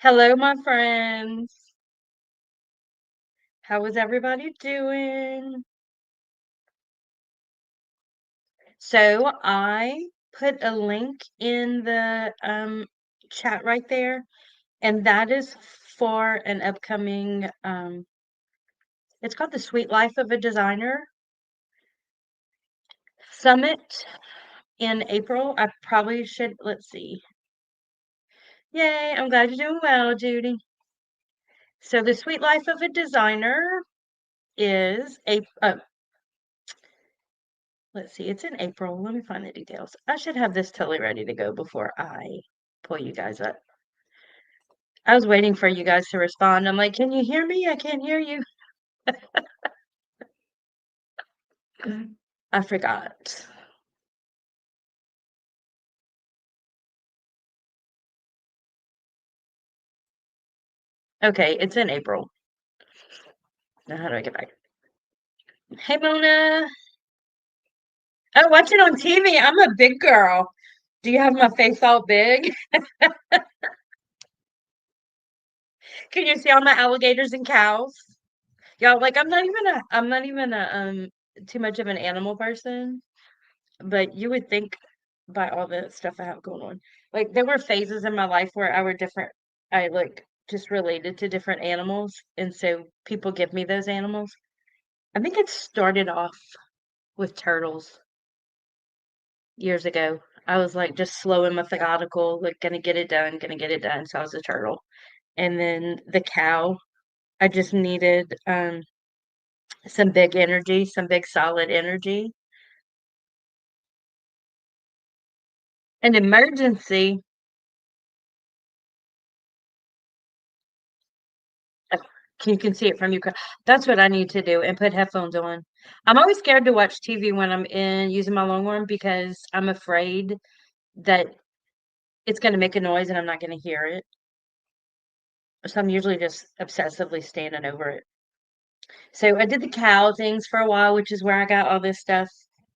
Hello, my friends. How is everybody doing? So I put a link in the chat right there, and that is for an upcoming it's called the Sweet Life of a Designer Summit in April. I probably should, let's see. Yay, I'm glad you're doing well, Judy. So the Sweet Life of a Designer is a let's see, it's in April. Let me find the details. I should have this totally ready to go before I pull you guys up. I was waiting for you guys to respond. I'm like, can you hear me? I can't hear you. I forgot. Okay, it's in April. Now, how do I get back? Hey, Mona. Oh, watch it on TV. I'm a big girl. Do you have my face all big? Can you see all my alligators and cows? Y'all, like, I'm not even a too much of an animal person. But you would think by all the stuff I have going on. Like there were phases in my life where I like just related to different animals. And so people give me those animals. I think it started off with turtles years ago. I was like just slow and methodical, like gonna get it done, gonna get it done. So I was a turtle. And then the cow, I just needed some big energy, some big solid energy. An emergency. You can see it from your car. That's what I need to do and put headphones on. I'm always scared to watch TV when I'm in using my long arm because I'm afraid that it's going to make a noise and I'm not going to hear it. So I'm usually just obsessively standing over it. So I did the cow things for a while, which is where I got all this stuff.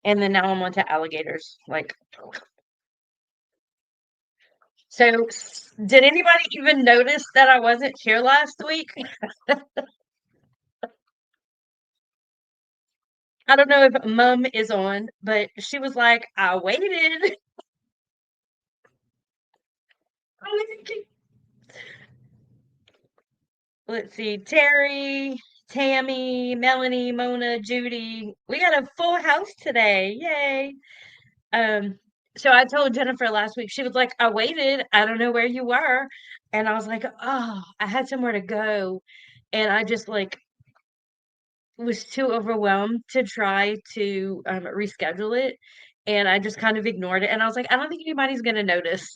And then now I'm on to alligators. Like, so did anybody even notice that I wasn't here last week? I don't know if mom is on, but she was like, I waited. Let's see, Terry, Tammy, Melanie, Mona, Judy. We got a full house today. Yay. Um, so I told Jennifer last week, she was like, I waited. I don't know where you were. And I was like, oh, I had somewhere to go. And I just like was too overwhelmed to try to reschedule it. And I just kind of ignored it. And I was like, I don't think anybody's going to notice.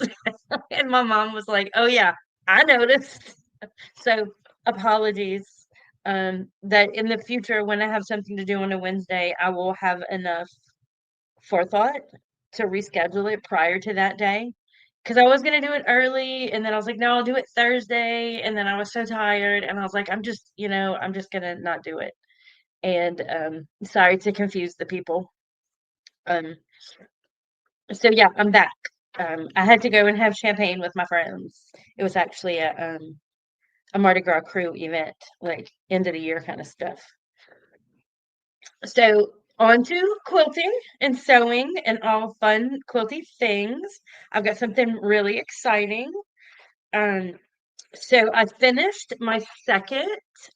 And my mom was like, oh, yeah, I noticed. So apologies. That in the future, when I have something to do on a Wednesday, I will have enough forethought to reschedule it prior to that day. Because I was gonna do it early, and then I was like, no, I'll do it Thursday. And then I was so tired, and I was like, I'm just gonna not do it. And sorry to confuse the people. Um, so yeah, I'm back. I had to go and have champagne with my friends. It was actually a Mardi Gras crew event, like end of the year kind of stuff. So on to quilting and sewing and all fun quilty things. I've got something really exciting. Um, so I finished my second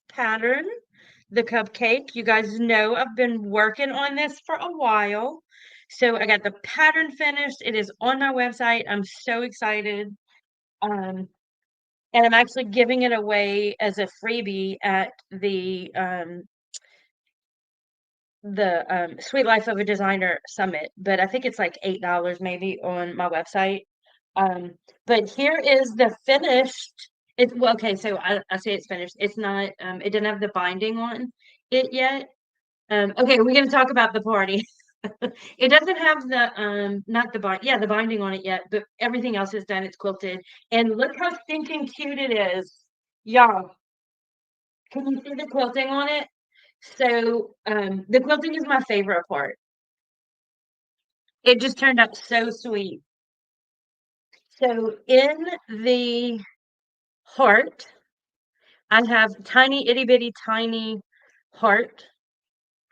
pattern, the cupcake. You guys know I've been working on this for a while. So I got the pattern finished. It is on my website. I'm so excited. Um, and I'm actually giving it away as a freebie at the Sweet Life of a Designer Summit, but I think it's like $8 maybe on my website. Um, but here is the finished. It well, okay, so I say it's finished. It's not. It didn't have the binding on it yet. Okay, we're gonna talk about the party. It doesn't have the not the bind, yeah, the binding on it yet, but everything else is done. It's quilted, and look how stinking cute it is, y'all. Can you see the quilting on it? So, the quilting is my favorite part. It just turned out so sweet. So in the heart. I have tiny itty bitty tiny heart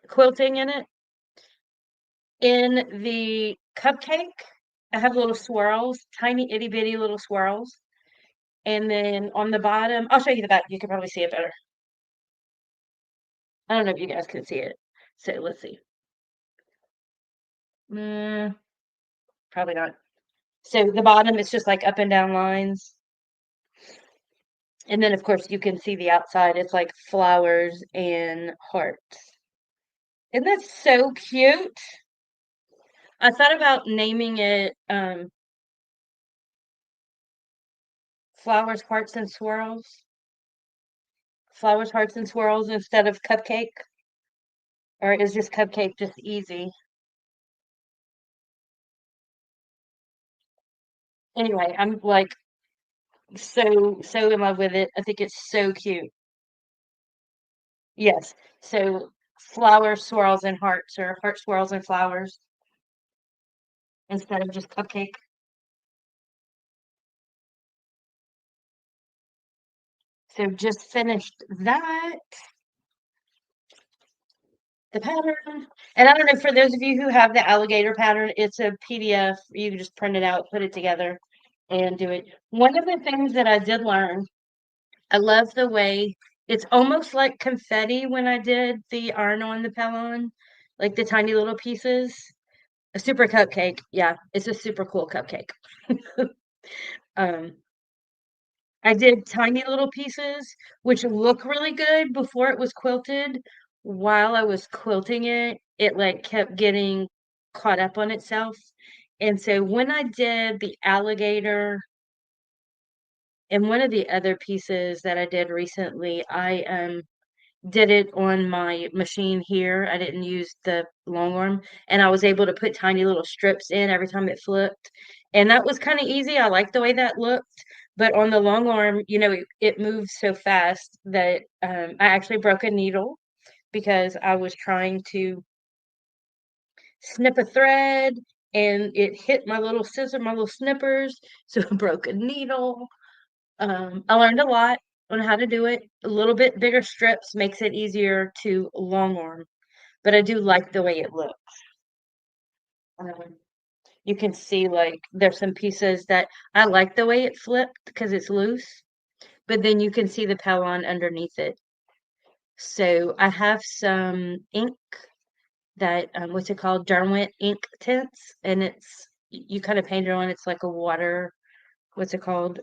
quilting in it. In the cupcake, I have little swirls, tiny itty bitty little swirls. And then on the bottom, I'll show you the back. You can probably see it better. I don't know if you guys can see it. So let's see. Mm, probably not. So the bottom is just like up and down lines. And then of course you can see the outside. It's like flowers and hearts. Isn't that so cute? I thought about naming it Flowers, Hearts, and Swirls. Flowers, Hearts, and Swirls instead of Cupcake. Or is just Cupcake just easy? Anyway, I'm like so in love with it. I think it's so cute. Yes. So flower swirls and hearts or heart swirls and flowers instead of just cupcake. So just finished that, the pattern. And I don't know, for those of you who have the alligator pattern, it's a PDF. You can just print it out, put it together, and do it. One of the things that I did learn, I love the way it's almost like confetti when I did the iron on the Pellon, like the tiny little pieces. A super cupcake. Yeah, it's a super cool cupcake. Um, I did tiny little pieces, which look really good before it was quilted. While I was quilting it, it like kept getting caught up on itself. And so when I did the alligator and one of the other pieces that I did recently, I did it on my machine here. I didn't use the long arm, and I was able to put tiny little strips in every time it flipped. And that was kind of easy. I liked the way that looked. But on the long arm, it moves so fast that I actually broke a needle because I was trying to snip a thread and it hit my little scissor, my little snippers. So I broke a needle. I learned a lot on how to do it. A little bit bigger strips makes it easier to long arm, but I do like the way it looks. Um, you can see like there's some pieces that I like the way it flipped because it's loose, but then you can see the Pellon underneath it. So I have some ink that what's it called? Derwent ink tints, and you kind of paint it on. It's like a water. What's it called?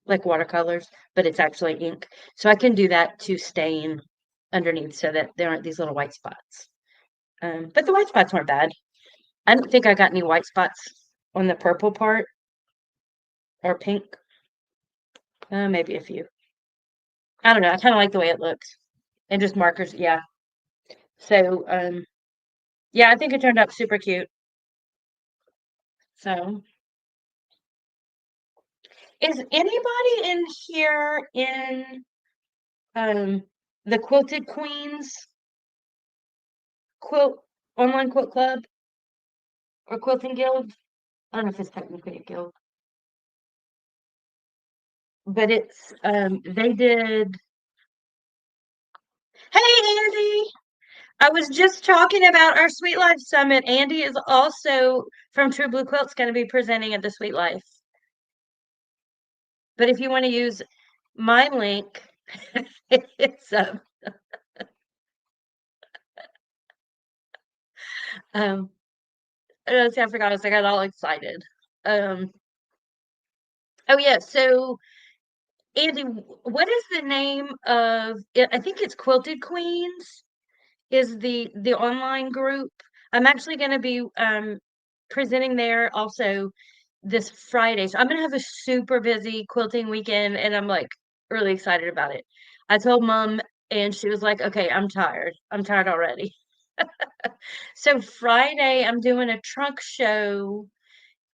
Like watercolors, but it's actually ink. So I can do that to stain underneath so that there aren't these little white spots. But the white spots weren't bad. I don't think I got any white spots on the purple part or pink. Maybe a few. I don't know. I kind of like the way it looks. And just markers, yeah. So, yeah, I think it turned out super cute. So, is anybody in here in um the Quilted Queens quilt online quilt club or quilting guild? I don't know if it's technically a guild, but it's they did. Hey Andy, I was just talking about our Sweet Life Summit. Andy is also from True Blue Quilts going to be presenting at the Sweet Life. But if you want to use my link, it's um let's see, I forgot. I got all excited. Um oh yeah, so Andy, what is the name of it? I think it's Quilted Queens is the online group. I'm actually going to be presenting there also this Friday. So I'm going to have a super busy quilting weekend and I'm like really excited about it. I told mom and she was like, "Okay, I'm tired. I'm tired already." So Friday I'm doing a trunk show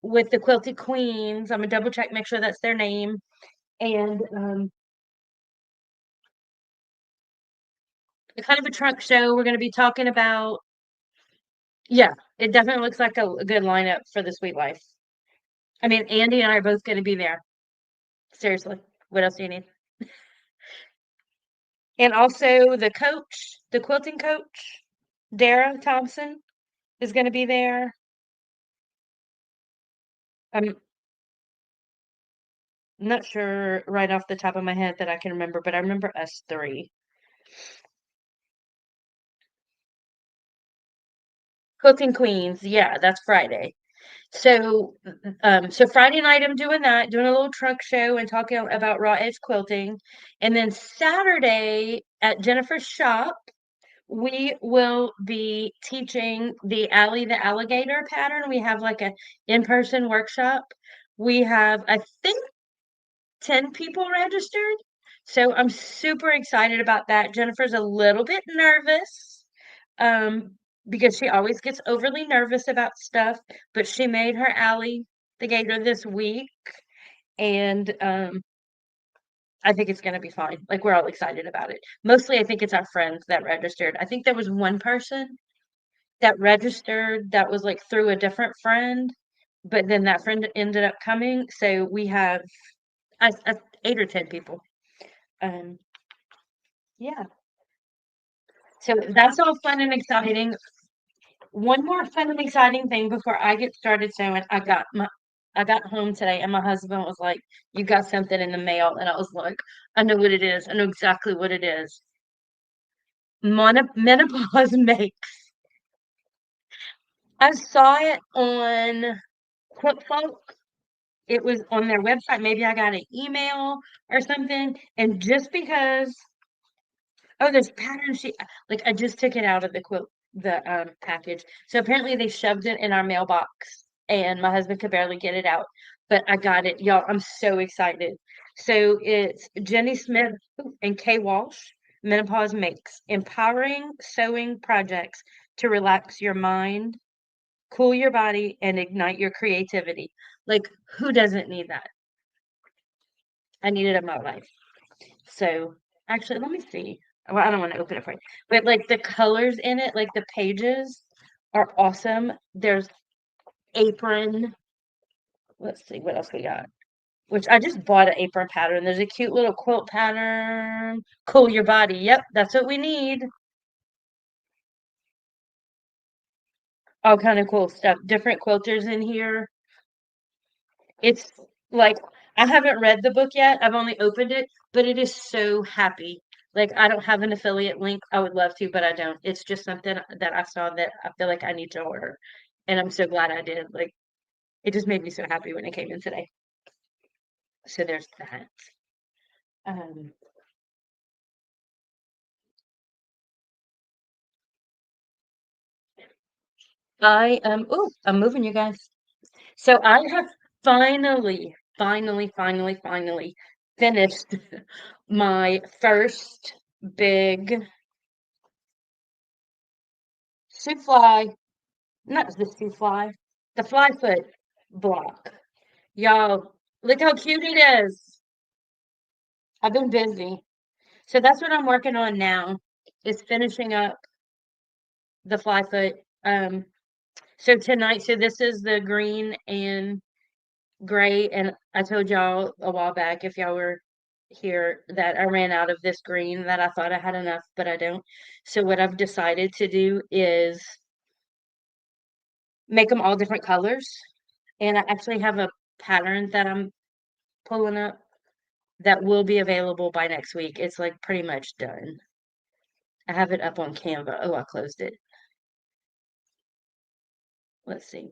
with the Quilted Queens. I'm gonna double check, make sure that's their name. And kind of a trunk show. We're going to be talking about, yeah, it definitely looks like a good lineup for the Sweet Life. I mean, Andy and I are both going to be there. Seriously. What else do you need? And also the coach, the quilting coach, Dara Thompson is going to be there. I'm not sure right off the top of my head that I can remember, but I remember us three. Quilting Queens, yeah, that's Friday. So Friday night I'm doing that, doing a little trunk show and talking about raw edge quilting. And then Saturday at Jennifer's shop, we will be teaching the Alley the Alligator pattern. We have like a in-person workshop. We have, I think, 10 people registered. So I'm super excited about that. Jennifer's a little bit nervous um, because she always gets overly nervous about stuff, but she made her Alley the Gator this week, and I think it's going to be fine. Like, we're all excited about it. Mostly, I think it's our friends that registered. I think there was one person that registered that was like through a different friend, but then that friend ended up coming. So we have 8 or 10 people. Um, yeah. So that's all fun and exciting. One more fun and exciting thing before I get started sewing. I got home today and my husband was like, "You got something in the mail." And I was like, "I know what it is. I know exactly what it is." Menopause makes. I saw it on Quiltfolk. It was on their website. Maybe I got an email or something. And just because, oh, there's pattern sheet. Like I just took it out of the package. So apparently they shoved it in our mailbox, and my husband could barely get it out. But I got it, y'all. I'm so excited. So it's Jenny Smith and Kay Walsh. Menopause makes empowering sewing projects to relax your mind, cool your body, and ignite your creativity. Like, who doesn't need that? I need it in my life. So, actually, let me see. Well, I don't want to open it for you, but like the colors in it, like the pages are awesome. There's apron. Let's see what else we got. Which I just bought an apron pattern. There's a cute little quilt pattern. Cool your body. Yep, that's what we need. All kind of cool stuff. Different quilters in here. It's like I haven't read the book yet. I've only opened it, but it is so happy. Like I don't have an affiliate link. I would love to, but I don't. It's just something that I saw that I feel like I need to order. And I'm so glad I did. Like it just made me so happy when it came in today. So there's that. Um I'm moving you guys. So I have finally finished my first big soup fly. Not the two fly, the fly foot block. Y'all, look how cute it is. I've been busy. So that's what I'm working on now, is finishing up the fly foot. Um, so tonight, so this is the green and gray, and I told y'all a while back, if y'all were here, that I ran out of this green, that I thought I had enough, but I don't. So what I've decided to do is make them all different colors. And I actually have a pattern that I'm pulling up that will be available by next week. It's like pretty much done. I have it up on Canva. Oh, I closed it. Let's see.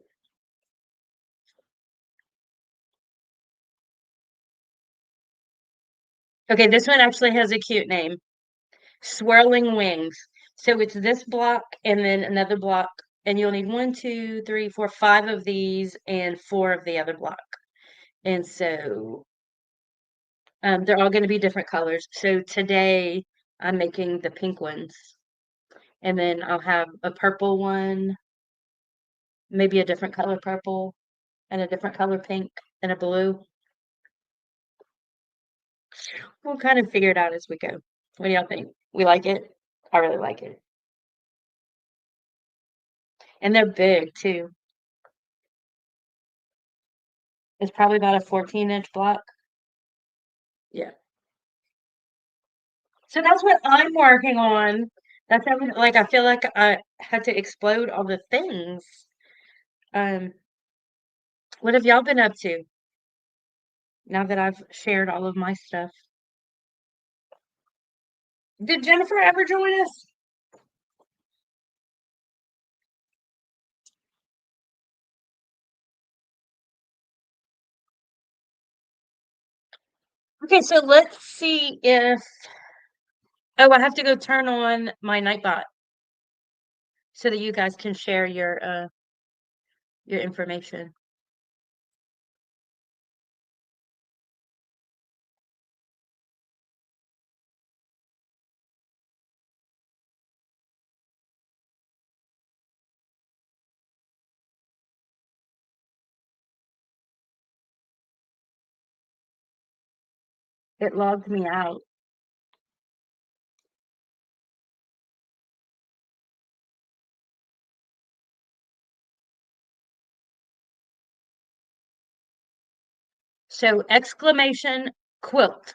Okay, this one actually has a cute name. Swirling Wings. So it's this block and then another block, and you'll need one, two, three, four, 5 of these and 4 of the other block. And so they're all going to be different colors. So today I'm making the pink ones, and then I'll have a purple one, maybe a different color purple, and a different color pink, and a blue. We'll kind of figure it out as we go. What do y'all think? We like it? I really like it. And they're big too. It's probably about a 14-inch block. Yeah. So that's what I'm working on. That's like I feel like I had to explode all the things. Um, what have y'all been up to now that I've shared all of my stuff? Did Jennifer ever join us? Okay, so let's see if oh, I have to go turn on my Nightbot so that you guys can share your information. It logged me out. So exclamation quilt,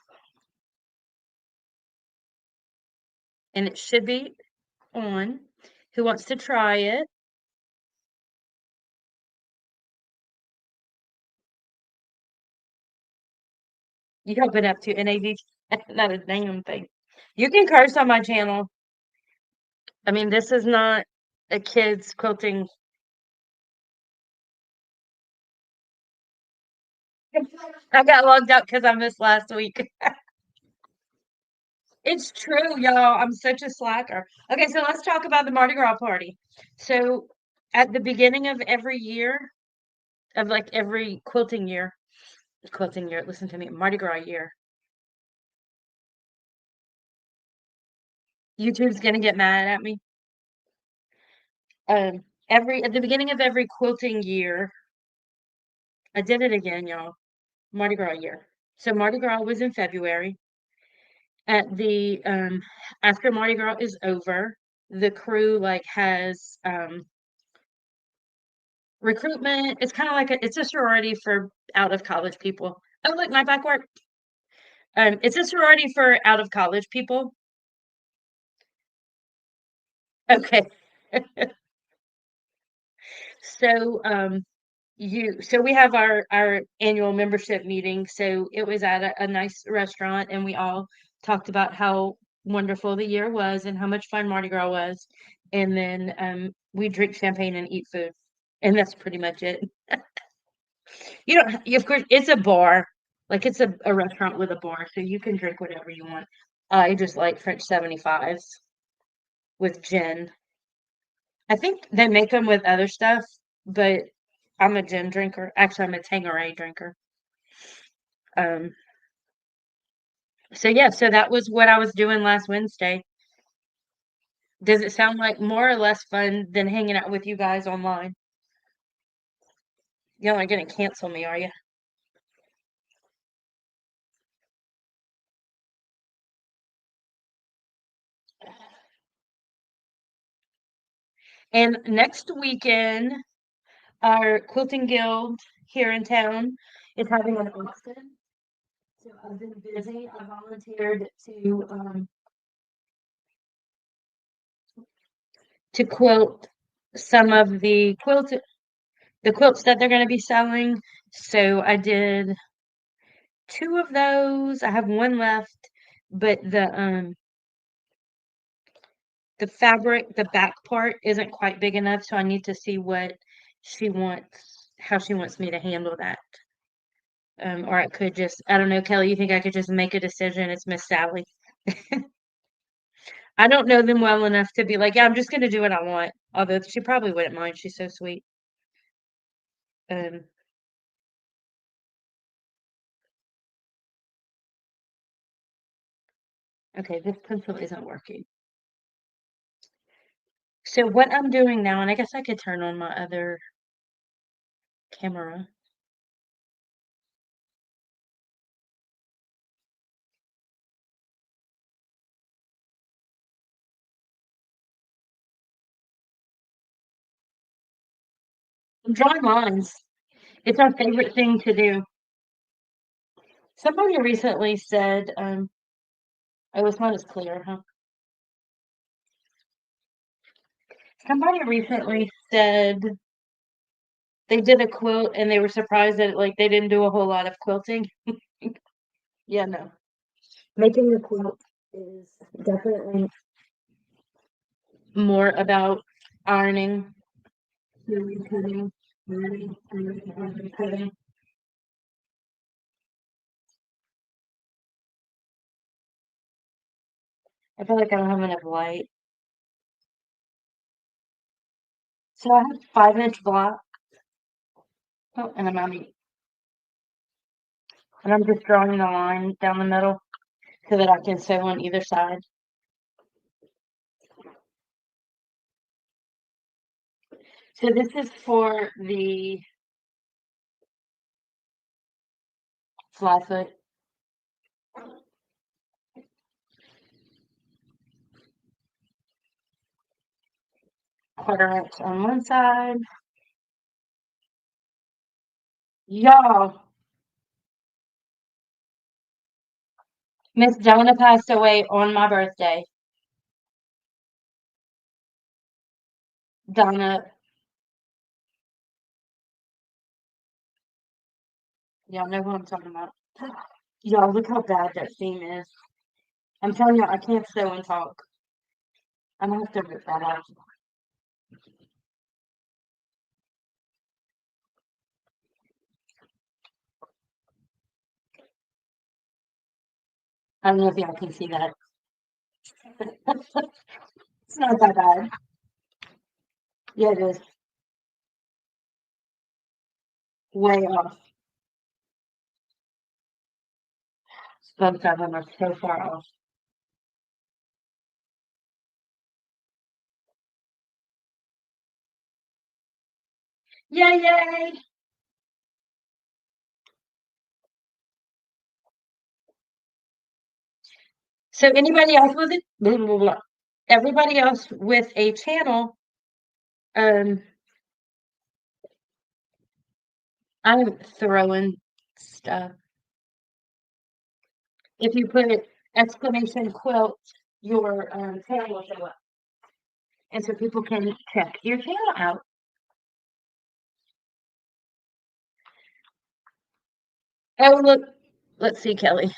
and it should be on. Who wants to try it? You have been up to NAV, not a damn thing. You can curse on my channel. I mean, this is not a kid's quilting. I got logged out because I missed last week. It's true, y'all. I'm such a slacker. Okay, so let's talk about the Mardi Gras party. So at the beginning of every year, of like every quilting year, listen to me, Mardi Gras year, YouTube's gonna get mad at me. Every at the beginning of every quilting year, I did it again, y'all. Mardi Gras year. So Mardi Gras was in February. At the after Mardi Gras is over, the crew like has recruitment. It's kind of like it's a sorority for out of college people. Oh, look, my back work. It's a sorority for out of college people. Okay. So so we have our annual membership meeting. So it was at a nice restaurant, and we all talked about how wonderful the year was and how much fun Mardi Gras was. And then we drink champagne and eat food, and that's pretty much it. You don't, of course, it's a bar, like it's a restaurant with a bar, so you can drink whatever you want. I just like French 75s with gin. I think they make them with other stuff, but I'm a gin drinker. Actually, I'm a Tanqueray drinker. Um, so yeah, so that was what I was doing last Wednesday. Does it sound like more or less fun than hanging out with you guys online? Y'all aren't gonna cancel me, are you? And next weekend, our quilting guild here in town is having an auction. So I've been busy. I volunteered to quilt some of the quilts that they're going to be selling. So I did two of those. I have one left, but the fabric, the back part isn't quite big enough, so I need to see what she wants, how she wants me to handle that. Or I could just, I don't know, Kelly, you think I could just make a decision? It's Miss Sally. I don't know them well enough to be like, yeah, I'm just gonna do what I want. Although she probably wouldn't mind. She's so sweet. Um, okay, this pencil isn't working. So what I'm doing now, and I guess I could turn on my other camera. I'm drawing lines. It's our favorite thing to do. Somebody recently said, oh, it's not as clear, huh? Somebody recently said they did a quilt and they were surprised that like they didn't do a whole lot of quilting. Yeah, no. Making a quilt is definitely more about ironing, sewing, cutting, ironing, ironing, cutting. I feel like I don't have enough light. So I have 5-inch block. Oh, and I'm just drawing the line down the middle so that I can sew on either side. So this is for the fly foot. 1/4 inch on one side. Y'all, Miss Donna passed away on my birthday. Donna, y'all know who I'm talking about. Y'all, look how bad that seam is. I'm telling you, I can't sew and talk. I'm gonna have to rip that out. I don't know if y'all can see that. It's not that bad. Yeah, it is. Way off. Both of them are so far off. Yay, yay! So anybody else with it? Blah, blah, blah. Everybody else with a channel, um, I'm throwing stuff. If you put exclamation quilt, your channel will show up. And so people can check your channel out. Oh, look, let's see, Kelly.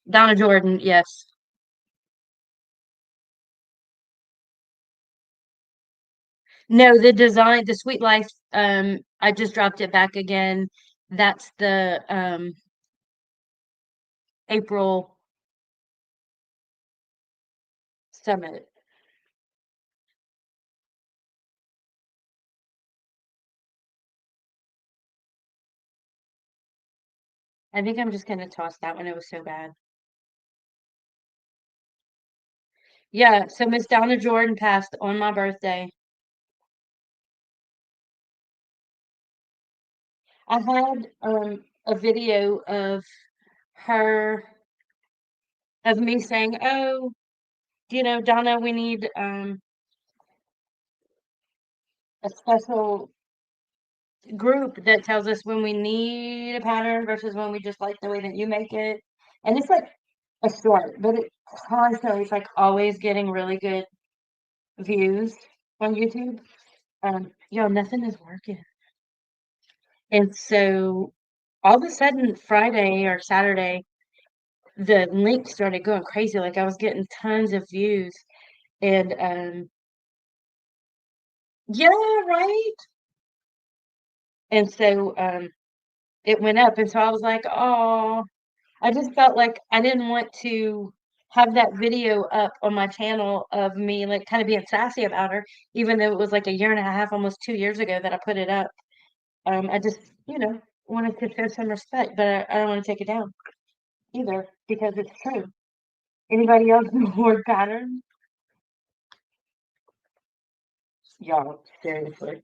Donna Jordan, yes. No, the design, the Sweet Life, I just dropped it back again. That's the April summit. I think I'm just gonna toss that one. It was so bad. Yeah, so Miss Donna Jordan passed on my birthday. I had a video of her of me saying, "Oh, Donna, we need a special group that tells us when we need a pattern versus when we just like the way that you make it." And it's like a short, but it constantly it's like always getting really good views on YouTube. Nothing is working. And so all of a sudden Friday or Saturday, the link started going crazy. Like I was getting tons of views. And yeah, right. And so it went up. And so I was like, oh, I just felt like I didn't want to have that video up on my channel of me like kind of being sassy about her, even though it was like a year and a half, almost 2 years ago that I put it up. I just, wanted to show some respect, but I don't want to take it down either because it's true. Anybody else more pattern? Y'all, seriously.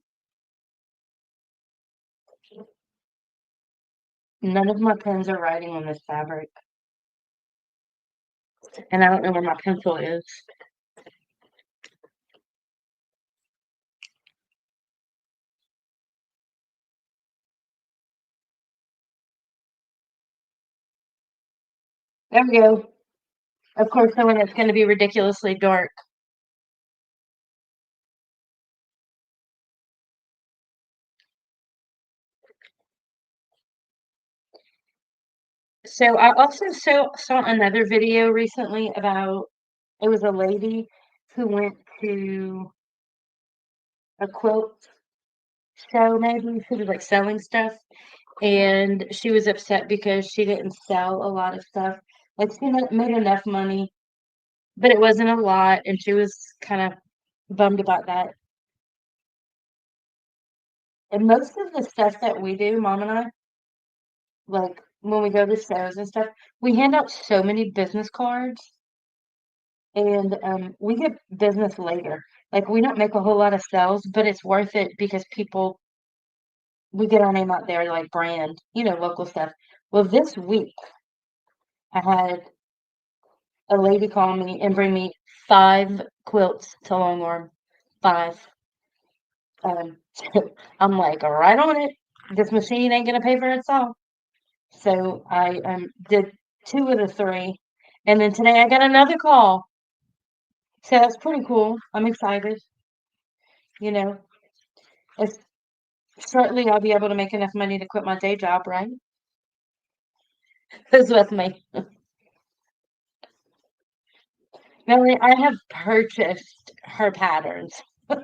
None of my pens are writing on this fabric, and I don't know where my pencil is. There we go. Of course, the one that's going to be ridiculously dark. So I also saw another video recently about it was a lady who went to a quilt show, maybe she was like selling stuff, and she was upset because she didn't sell a lot of stuff. Like she made enough money, but it wasn't a lot, and she was kind of bummed about that. And most of the stuff that we do, Mom and I, like when we go to shows and stuff, we hand out so many business cards, and we get business later. Like we don't make a whole lot of sales, but it's worth it because people we get our name out there, like brand, local stuff. Well, this week I had a lady call me and bring me 5 quilts to Longhorn. 5. Um, I'm like, right on it. This machine ain't gonna pay for itself. So I did 2 of the 3, and then today I got another call. So that's pretty cool. I'm excited. You know, it's shortly I'll be able to make enough money to quit my day job, right? Who's with me? Melanie, I have purchased her patterns. I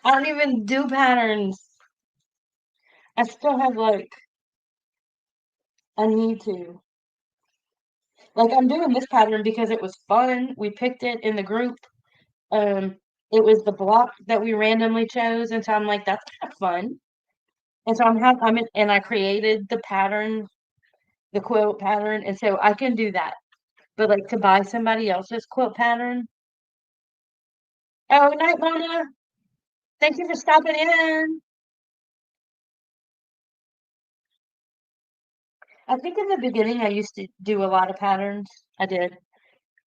don't even do patterns. I still have like I need to. Like I'm doing this pattern because it was fun. We picked it in the group. Um, it was the block that we randomly chose, and so I'm like, that's kind of fun. And so and I created the pattern, the quilt pattern, and so I can do that. But like to buy somebody else's quilt pattern. Oh, night, Mona. Thank you for stopping in. I think in the beginning I used to do a lot of patterns. I did.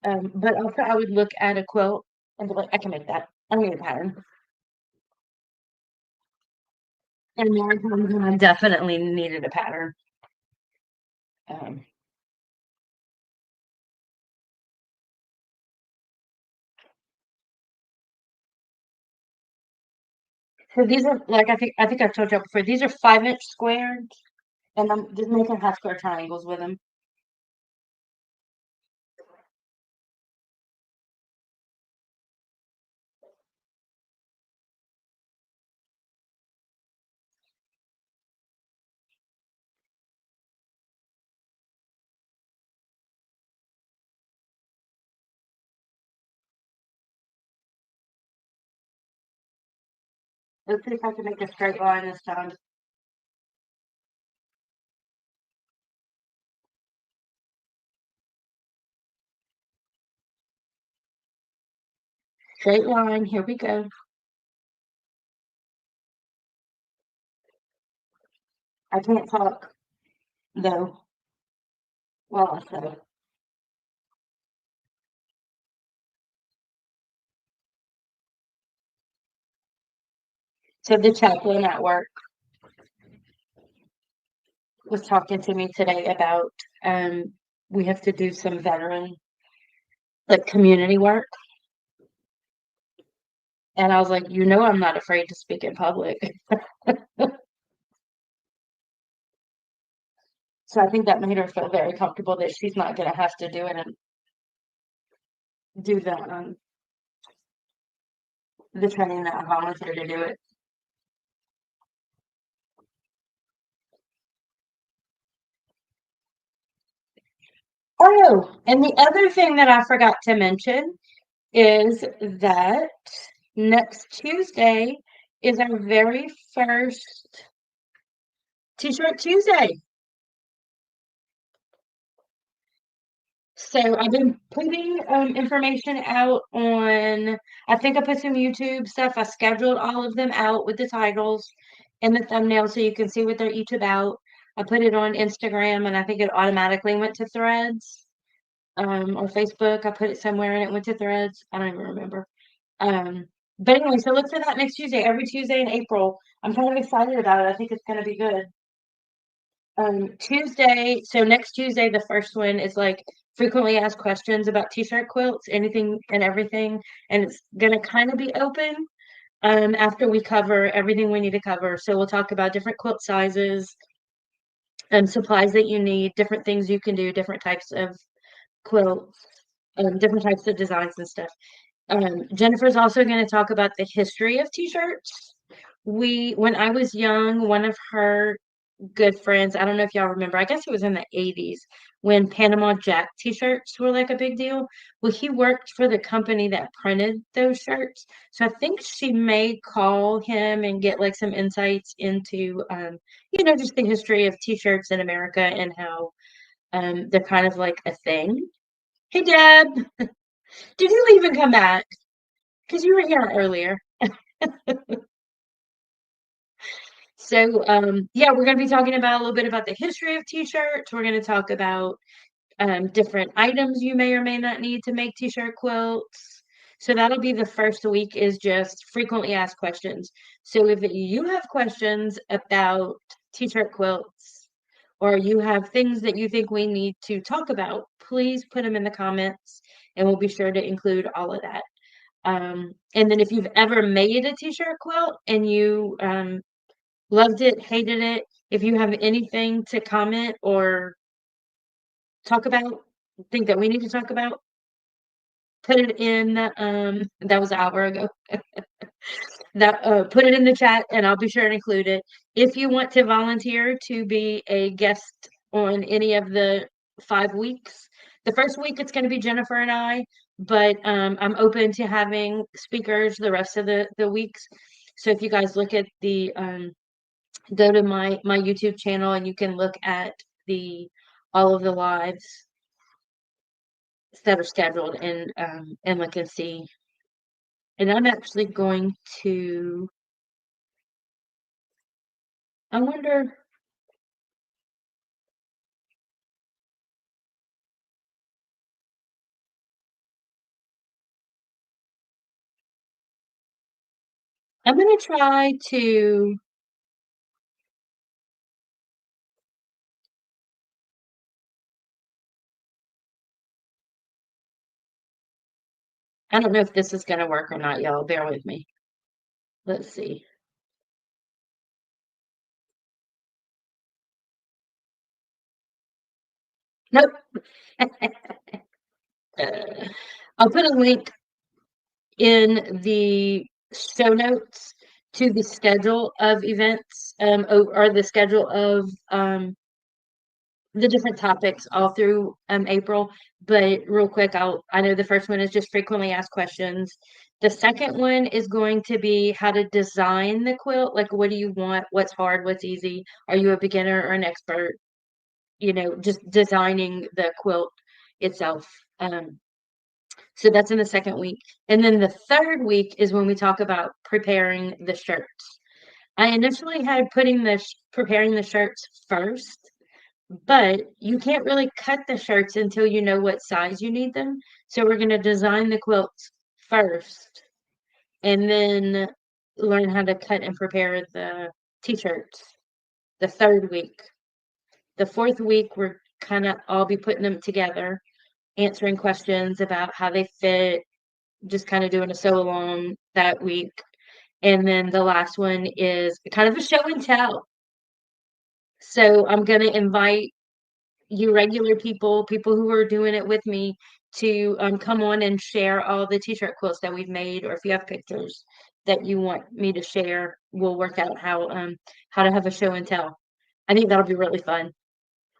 But also I would look at a quilt and be like, I can make that. I need a pattern. And more times than I definitely needed a pattern. Um, so these are like I think I've told you before. These are 5-inch squares, and I'm just making half square triangles with them. Let's see if I can make a straight line this time. Straight line. Here we go. I can't talk though. Well, I said it. So the chaplain at work was talking to me today about we have to do some veteran like community work. And I was like, I'm not afraid to speak in public. So I think that made her feel very comfortable that she's not going to have to do it and do the training that I volunteered to do it. Oh, and the other thing that I forgot to mention is that next Tuesday is our very first T-shirt Tuesday. So I've been putting information out on, I think I put some YouTube stuff. I scheduled all of them out with the titles and the thumbnail so you can see what they're each about. I put it on Instagram and I think it automatically went to Threads or Facebook. I put it somewhere and it went to Threads. I don't even remember. Um, but anyway, so look for that next Tuesday, every Tuesday in April. I'm kind of excited about it. I think it's going to be good. Tuesday, so next Tuesday, the first one is like frequently asked questions about t-shirt quilts, anything and everything, and it's gonna kind of be open after we cover everything we need to cover. So we'll talk about different quilt sizes and supplies that you need, different things you can do, different types of quilts, different types of designs and stuff. Jennifer's also going to talk about the history of t-shirts. When I was young, one of her good friends, I don't know if y'all remember, I guess it was in the 80s when Panama Jack t-shirts were like a big deal. Well, he worked for the company that printed those shirts. So I think she may call him and get like some insights into, just the history of t-shirts in America and how they're kind of like a thing. Hey, Deb, did you leave and come back? Because you were here earlier. So, yeah, we're going to be talking about a little bit about the history of t-shirts. We're going to talk about different items you may or may not need to make t-shirt quilts. So that'll be the first week is just frequently asked questions. So if you have questions about t-shirt quilts or you have things that you think we need to talk about, please put them in the comments and we'll be sure to include all of that. And then if you've ever made a t-shirt quilt and you loved it, hated it, if you have anything to comment or talk about, think that we need to talk about, put it in, that was an hour ago. Put it in the chat and I'll be sure to include it. If you want to volunteer to be a guest on any of the 5 weeks, the first week it's going to be Jennifer and I, but I'm open to having speakers the rest of the weeks. So if you guys look at the go to my YouTube channel and you can look at all of the lives that are scheduled and look and see. And I'm actually going to, I wonder, I'm going to try to, I don't know if this is going to work or not, y'all. Bear with me. Let's see. Nope. I'll put a link in the show notes to the schedule of events or the schedule of the different topics all through April. But real quick, I know the first one is just frequently asked questions. The second one is going to be how to design the quilt. Like, what do you want? What's hard? What's easy? Are you a beginner or an expert? Just designing the quilt itself. So that's in the second week. And then the third week is when we talk about preparing the shirts. I initially had preparing the shirts first, but you can't really cut the shirts until you know what size you need them. So we're going to design the quilts first and then learn how to cut and prepare the t-shirts the third week. The fourth week, we're kind of all be putting them together, answering questions about how they fit, just kind of doing a sew along that week. And then the last one is kind of a show and tell. So I'm going to invite you regular people who are doing it with me to come on and share all the t-shirt quilts that we've made, or if you have pictures that you want me to share, we'll work out how to have a show and tell. I think that'll be really fun.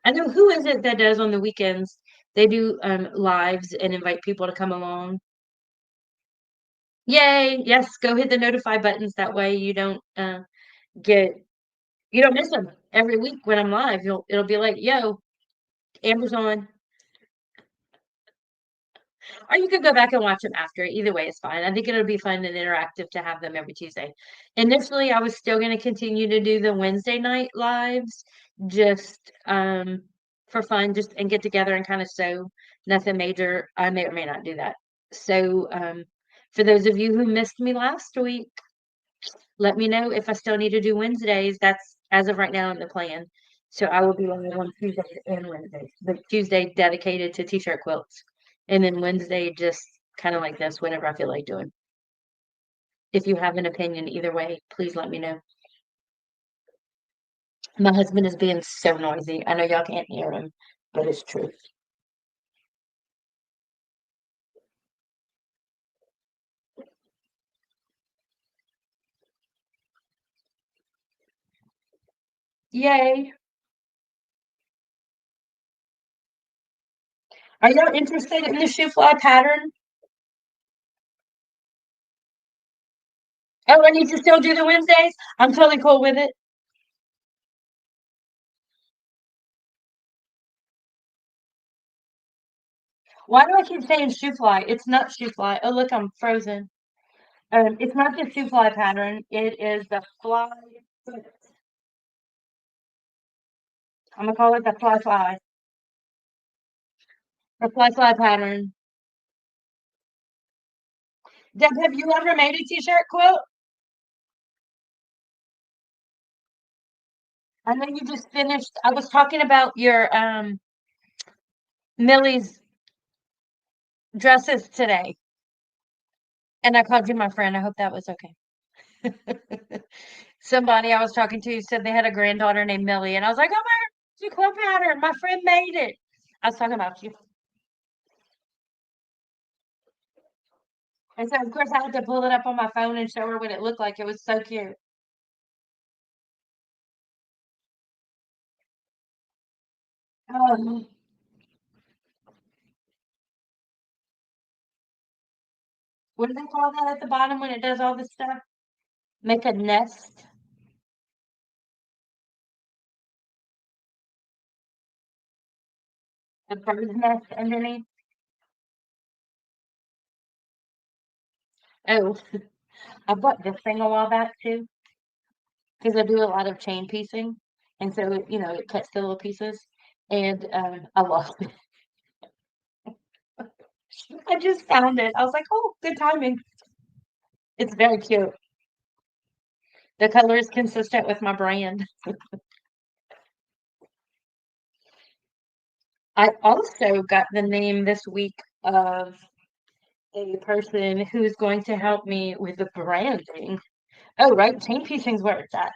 I know, who is it that does on the weekends? They do lives and invite people to come along. Yay! Yes, go hit the notify buttons. That way you don't get you don't miss them every week when I'm live. It'll be like, yo, Amber's on. Or you could go back and watch them after. Either way is fine. I think it'll be fun and interactive to have them every Tuesday. Initially, I was still going to continue to do the Wednesday night lives just for fun, just and get together and kind of sew. Nothing major. I may or may not do that. So for those of you who missed me last week, let me know if I still need to do Wednesdays. That's as of right now in the plan. So I will be live on Tuesdays and Wednesdays. But Tuesday dedicated to t-shirt quilts. And then Wednesday just kind of like this, whatever I feel like doing. If you have an opinion either way, please let me know. My husband is being so noisy. I know y'all can't hear him, but it's true. Yay. Are y'all interested in the shoe fly pattern? Oh, I need to still do the Wednesdays? I'm totally cool with it. Why do I keep saying shoe fly? It's not shoe fly. Oh, look, I'm frozen. It's not the shoe fly pattern. It is the fly. I'm gonna call it the fly fly. The fly fly pattern. Deb, have you ever made a t-shirt quilt? I know you just finished. I was talking about your Millie's dresses today, and I called you my friend. I hope that was okay. Somebody I was talking to said they had a granddaughter named Millie, and I was like, "Oh my God, it's a quilt pattern. My friend made it." I was talking about you, and so of course I had to pull it up on my phone and show her what it looked like. It was so cute. Um, what do they call that at the bottom when it does all this stuff? Make a nest, a bird's nest underneath. Oh, I bought this thing a while back too because I do a lot of chain piecing, and so it cuts the little pieces, and I lost it. I just found it. I was like, "Oh, good timing." It's very cute. The color is consistent with my brand. I also got the name this week of a person who's going to help me with the branding. Oh, right, chain piecing's where it's at.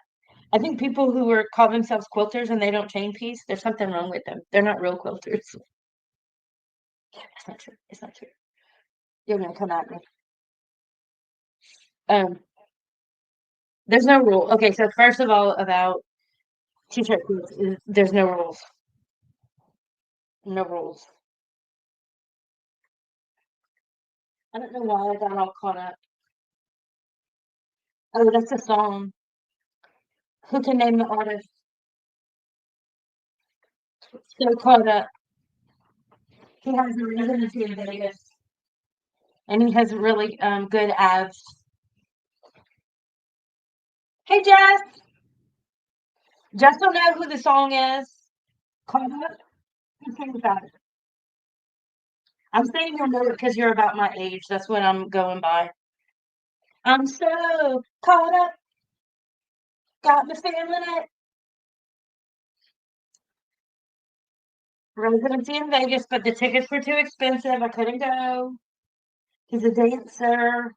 I think people who call themselves quilters and they don't chain piece, there's something wrong with them. They're not real quilters. It's not true. It's not true. You're gonna come at me. Um, there's no rule. Okay, so first of all, about t-shirt quilts, there's no rules. No rules. I don't know why I got all caught up. Oh, that's a song. Who can name the artist? So caught up. He has a residency in Vegas, and he has really good abs. Hey, Jess. Jess don't know who the song is. Caught up. Who sings that? I'm saying you'll know it because you're about my age. That's what I'm going by. I'm so caught up. Got me feeling it. Residency in Vegas, but the tickets were too expensive. I couldn't go. He's a dancer.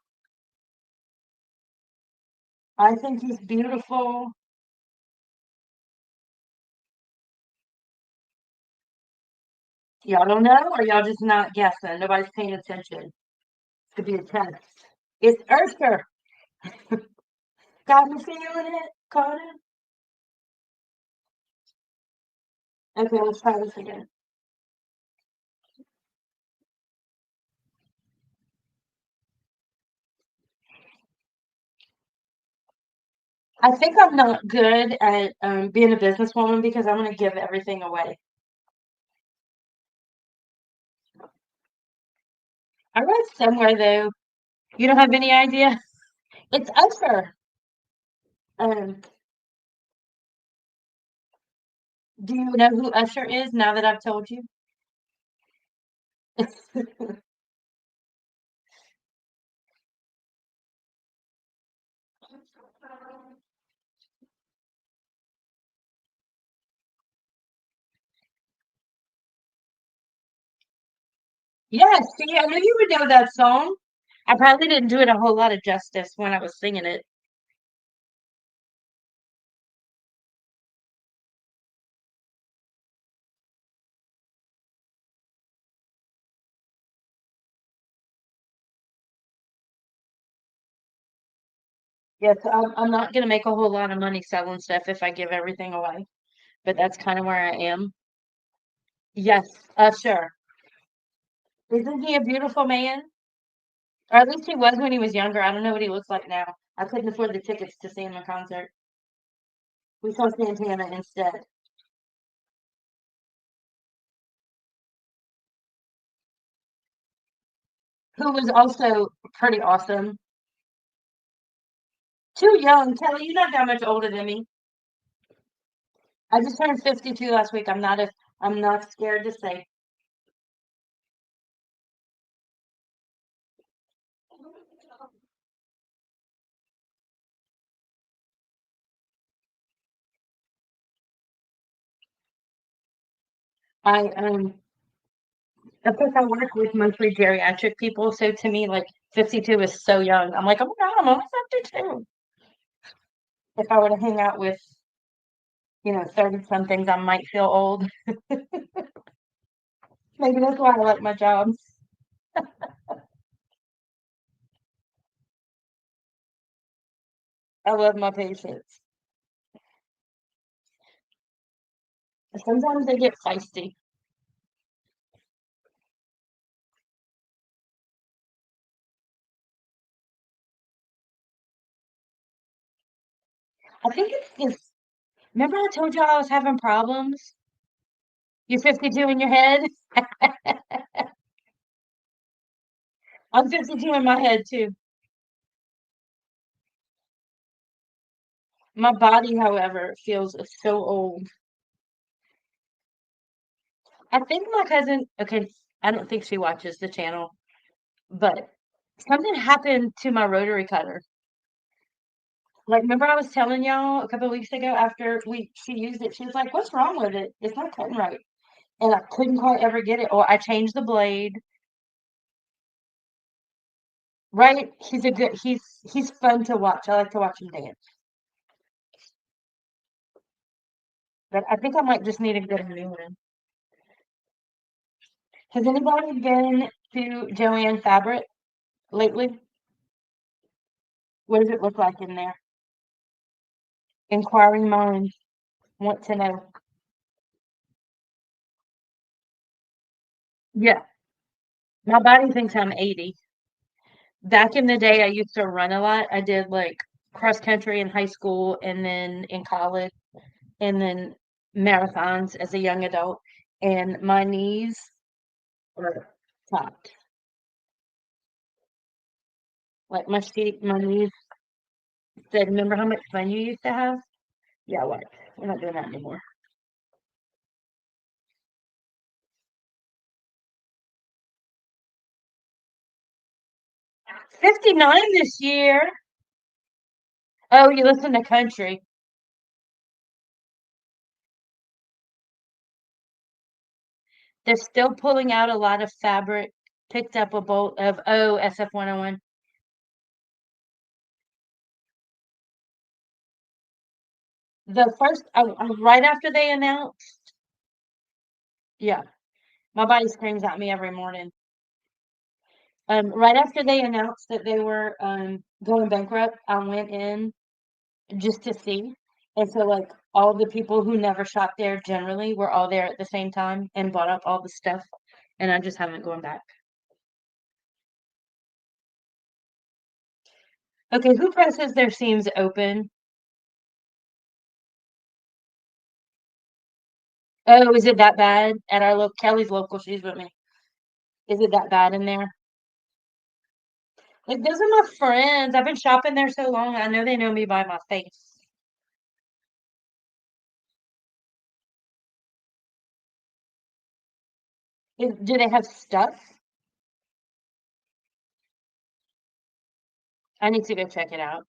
I think he's beautiful. Y'all don't know, or y'all just not guessing? Nobody's paying attention. It could be a test. It's Usher. Got me feeling it. Caught it. Okay, let's try this again. I think I'm not good at being a businesswoman because I'm going to give everything away. I read somewhere though. You don't have any idea? It's Usher. Um, do you know who Usher is now that I've told you? Yes, see, I knew you would know that song. I probably didn't do it a whole lot of justice when I was singing it. Yes, I'm not gonna make a whole lot of money selling stuff if I give everything away, but that's kind of where I am. Yes, sure. Isn't he a beautiful man? Or at least he was when he was younger. I don't know what he looks like now. I couldn't afford the tickets to see him in concert. We saw Santana instead, who was also pretty awesome. Too young, Kelly. You're not that much older than me. I just turned 52 last week. I'm not scared to say. I of course I work with mostly geriatric people, so to me like 52 is so young. I'm like, oh my God, I'm only 52. If I were to hang out with, 30 somethings, I might feel old. Maybe that's why I like my job. I love my patients. Sometimes they get feisty. I think it's just, remember I told you I was having problems? You're 52 in your head? I'm 52 in my head too. My body, however, feels so old. I think my cousin, okay, I don't think she watches the channel, but something happened to my rotary cutter. Like, remember I was telling y'all a couple of weeks ago after she used it, she was like, "What's wrong with it? It's not cutting right." And I couldn't quite ever get it. Or I changed the blade. Right? He's fun to watch. I like to watch him dance. But I think I might just need to get a new one. Has anybody been to Joanne Fabric lately? What does it look like in there? Inquiring minds want to know. Yeah, my body thinks I'm 80. Back in the day, I used to run a lot. I did like cross country in high school and then in college and then marathons as a young adult. And my knees are topped. Like my knees said, remember how much fun you used to have? Yeah, what? We're not doing that anymore. 59 this year. Oh, you listen to country. They're still pulling out a lot of fabric. Picked up a bolt of SF 101. The first, right after they announced, yeah, my body screams at me every morning. Right after they announced that they were going bankrupt, I went in just to see. And so, like, all the people who never shop there generally were all there at the same time and bought up all the stuff. And I just haven't gone back. Okay, who presses their seams open? Oh, is it that bad at our local Kelly's local? She's with me. Is it that bad in there? Like, those are my friends. I've been shopping there so long. I know they know me by my face. Do they have stuff? I need to go check it out.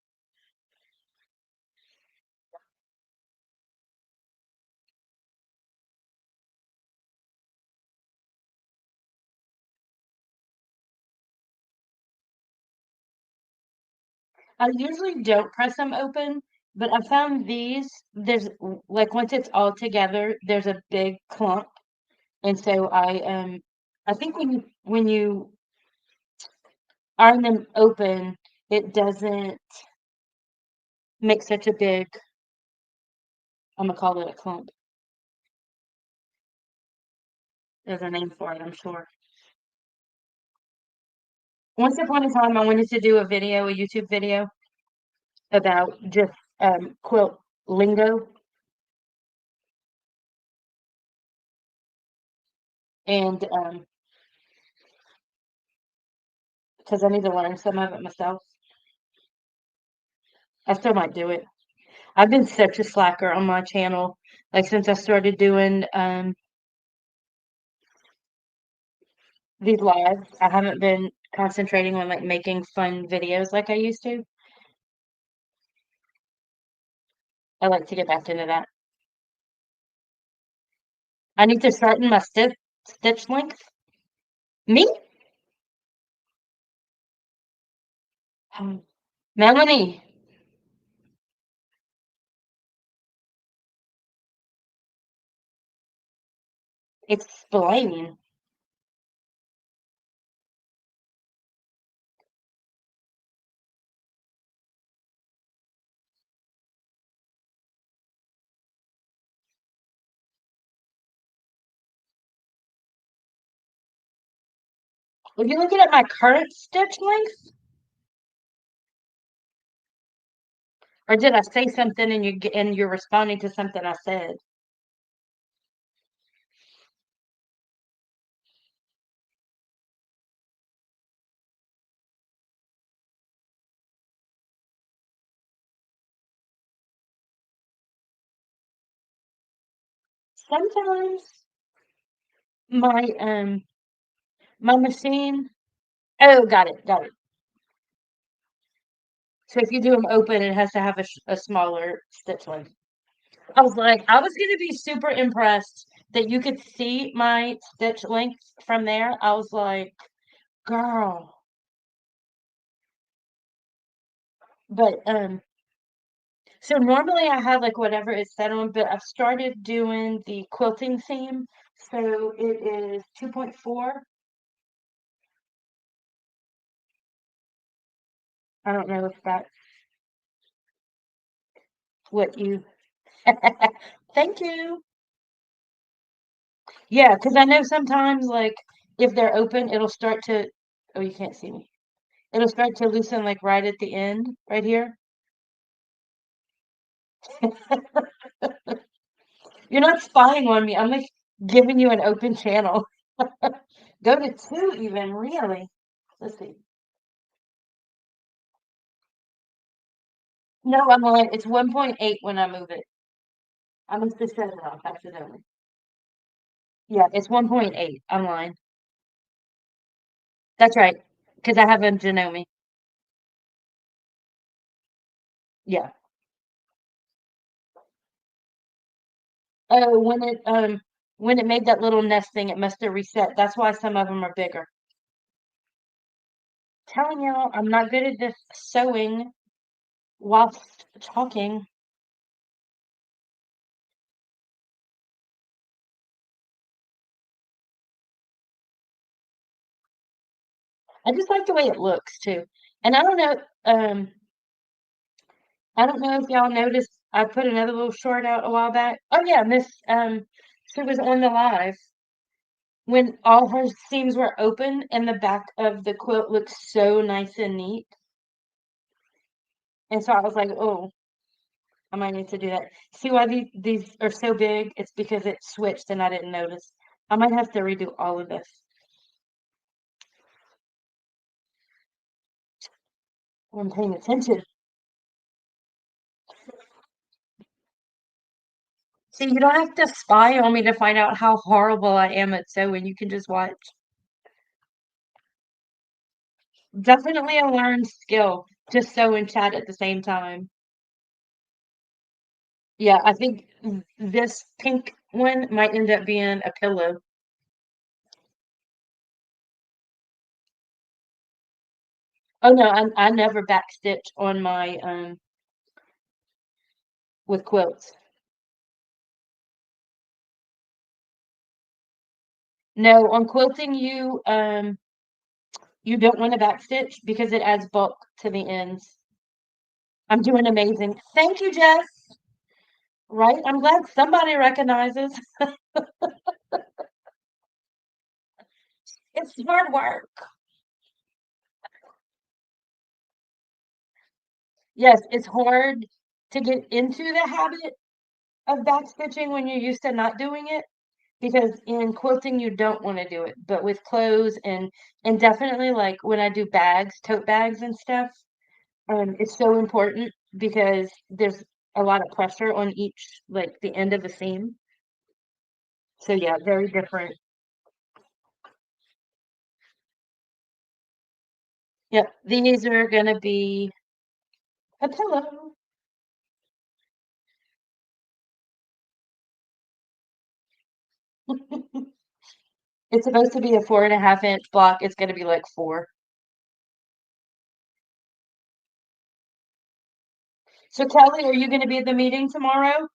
I usually don't press them open, but I found these, like once it's all together, there's a big clump. And so I think when you iron them open, it doesn't make such a big, I'm gonna call it a clump. There's a name for it, I'm sure. Once upon a time, I wanted to do a YouTube video about just quilt lingo, and because I need to learn some of it myself. I still might do it. I've been such a slacker on my channel, like since I started doing these lives. I haven't been concentrating on like making fun videos like I used to. I like to get back into that. I need to shorten my stitch length. Me? Melanie, explain. Are you looking at my current stitch length? Or did I say something and you're responding to something I said? Sometimes my my machine. Oh, got it, got it. So if you do them open, it has to have a smaller stitch length. I was gonna be super impressed that you could see my stitch length from there. I was like, girl. But so normally I have like whatever it's set on, but I've started doing the quilting theme. So it is 2.4. I don't know if that's what you thank you. Yeah, because I know sometimes like if they're open, it'll start to oh, you can't see me. It'll start to loosen like right at the end, right here. You're not spying on me. I'm like giving you an open channel. Go to 2 even, really. Let's see. No, I'm lying. It's 1.8 when I move it. I must have set it off accidentally. Yeah, it's 1.8. I'm lying. That's right. Because I have a Janome. Yeah. Oh, when it made that little nest thing, it must have reset. That's why some of them are bigger. Telling y'all, I'm not good at this sewing whilst talking. I just like the way it looks too. And I don't know if y'all noticed, I put another little short out a while back. Oh yeah, she was on the live when all her seams were open and the back of the quilt looked so nice and neat. And so I was like, oh, I might need to do that. See why these are so big? It's because it switched and I didn't notice. I might have to redo all of this. I'm paying attention. See, you don't have to spy on me to find out how horrible I am at sewing. You can just watch. Definitely a learned skill to sew and chat at the same time. Yeah, I think this pink one might end up being a pillow. Oh no, I never backstitch on my with quilts. No, on quilting you don't want to backstitch because it adds bulk to the ends. I'm doing amazing. Thank you, Jess. Right? I'm glad somebody recognizes. It's hard work. Yes, it's hard to get into the habit of backstitching when you're used to not doing it because in quilting you don't want to do it. But with clothes and definitely like when I do bags, tote bags and stuff, it's so important because there's a lot of pressure on each like the end of the seam. So yeah, very different. Yep, these are gonna be a pillow. It's supposed to be a 4.5 inch block. It's gonna be like 4. So Kelly, are you gonna be at the meeting tomorrow?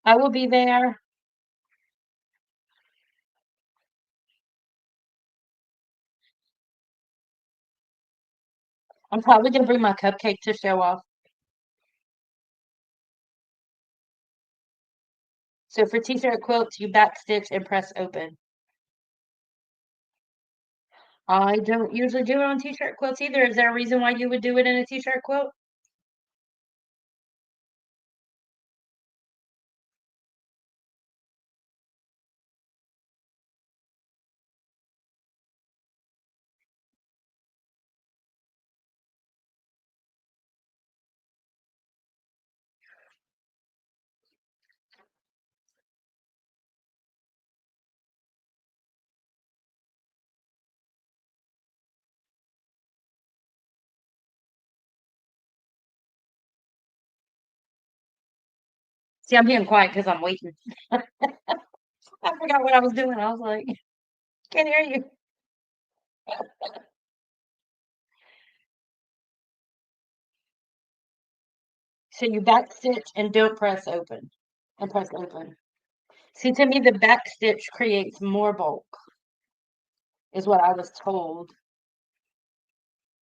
I will be there. I'm probably gonna bring my cupcake to show off. So for t-shirt quilts, you backstitch and press open. I don't usually do it on t-shirt quilts either. Is there a reason why you would do it in a t-shirt quilt? See, I'm being quiet because I'm waiting. I forgot what I was doing. I was like, can't hear you. So you backstitch and don't press open. And press open. See, to me, the backstitch creates more bulk, is what I was told.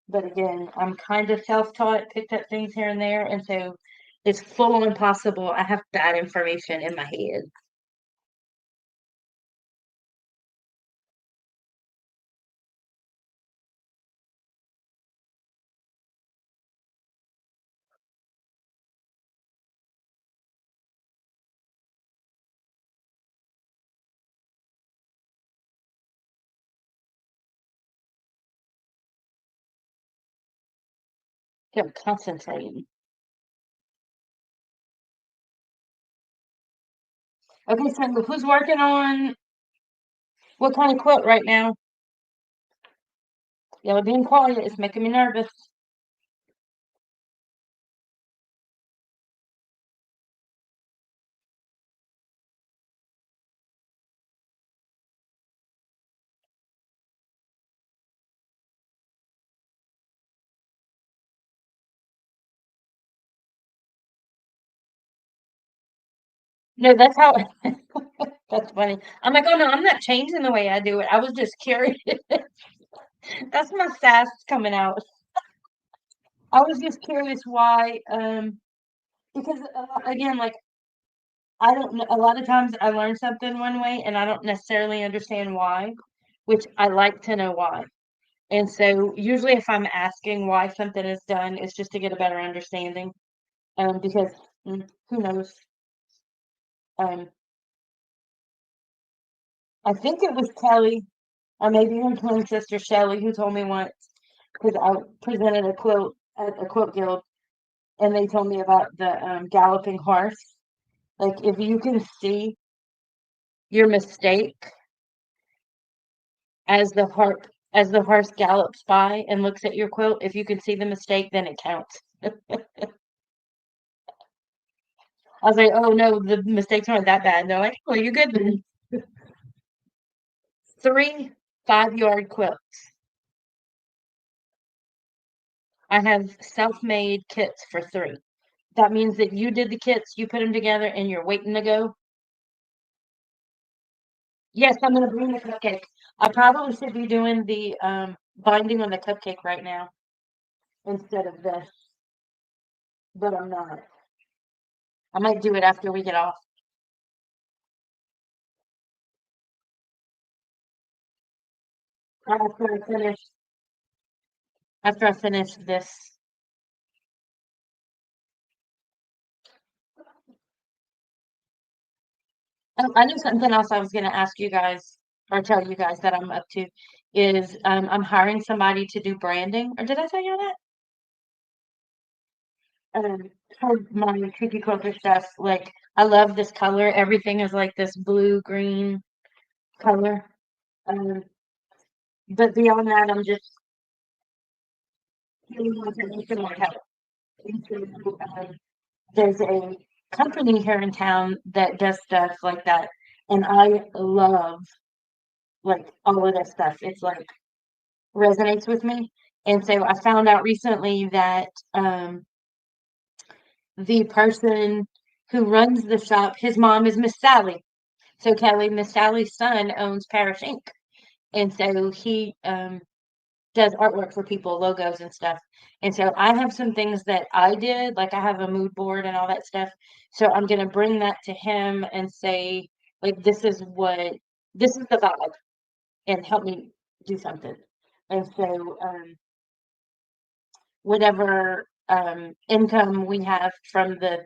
But again, I'm kind of self-taught, picked up things here and there, and so it's full impossible. I have bad information in my head. So I'm concentrating. Okay, so who's working on what kind of quilt right now? Y'all being quiet is making me nervous. No, that's how that's funny. I'm like, oh no, I'm not changing the way I do it. I was just curious. That's my sass coming out. I was just curious why, because again, like I don't know, a lot of times I learn something one way and I don't necessarily understand why, which I like to know why. And so usually if I'm asking why something is done, it's just to get a better understanding. Because who knows? Um, I think it was Kelly, or maybe her twin sister Shelly, who told me once because I presented a quilt at a quilt guild, and they told me about the galloping horse. Like if you can see your mistake as the horse gallops by and looks at your quilt, if you can see the mistake, then it counts. I was like, oh no, the mistakes aren't that bad. And they're like, oh, you're good then. 3 5-yard quilts. I have self-made kits for 3. That means that you did the kits, you put them together, and you're waiting to go. Yes, I'm gonna bring the cupcake. I probably should be doing the binding on the cupcake right now instead of this, but I'm not. I might do it after we get off. After I finish this. Oh, I know something else I was gonna ask you guys or tell you guys that I'm up to is I'm hiring somebody to do branding. Or did I tell you that? For my creepy quilter stuff, like I love this color. Everything is like this blue green color. Um, but beyond that, I'm just feeling like I need some more help. And so, there's a company here in town that does stuff like that, and I love like all of that stuff. It's like resonates with me. And so I found out recently that the person who runs the shop, his mom is Miss Sally. So Kelly, Miss Sally's son owns Parish Ink. And so he does artwork for people, logos and stuff. And so I have some things that I did, like I have a mood board and all that stuff. So I'm gonna bring that to him and say, like, this is the vibe, and help me do something. And so whatever income we have from the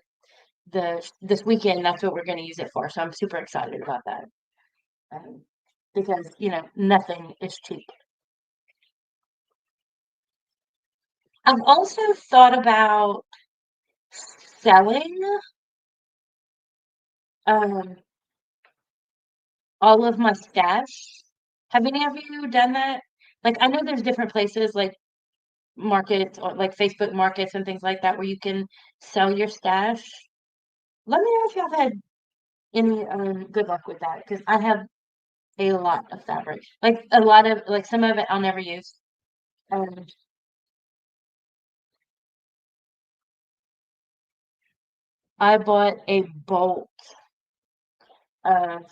this weekend, that's what we're gonna use it for. So I'm super excited about that. Um, because nothing is cheap. I've also thought about selling um, all of my stash. Have any of you done that? Like, I know there's different places like markets or like Facebook markets and things like that where you can sell your stash. Let me know if y'all had any good luck with that because I have a lot of fabric. Like a lot of like some of it I'll never use. Um, I bought a bolt of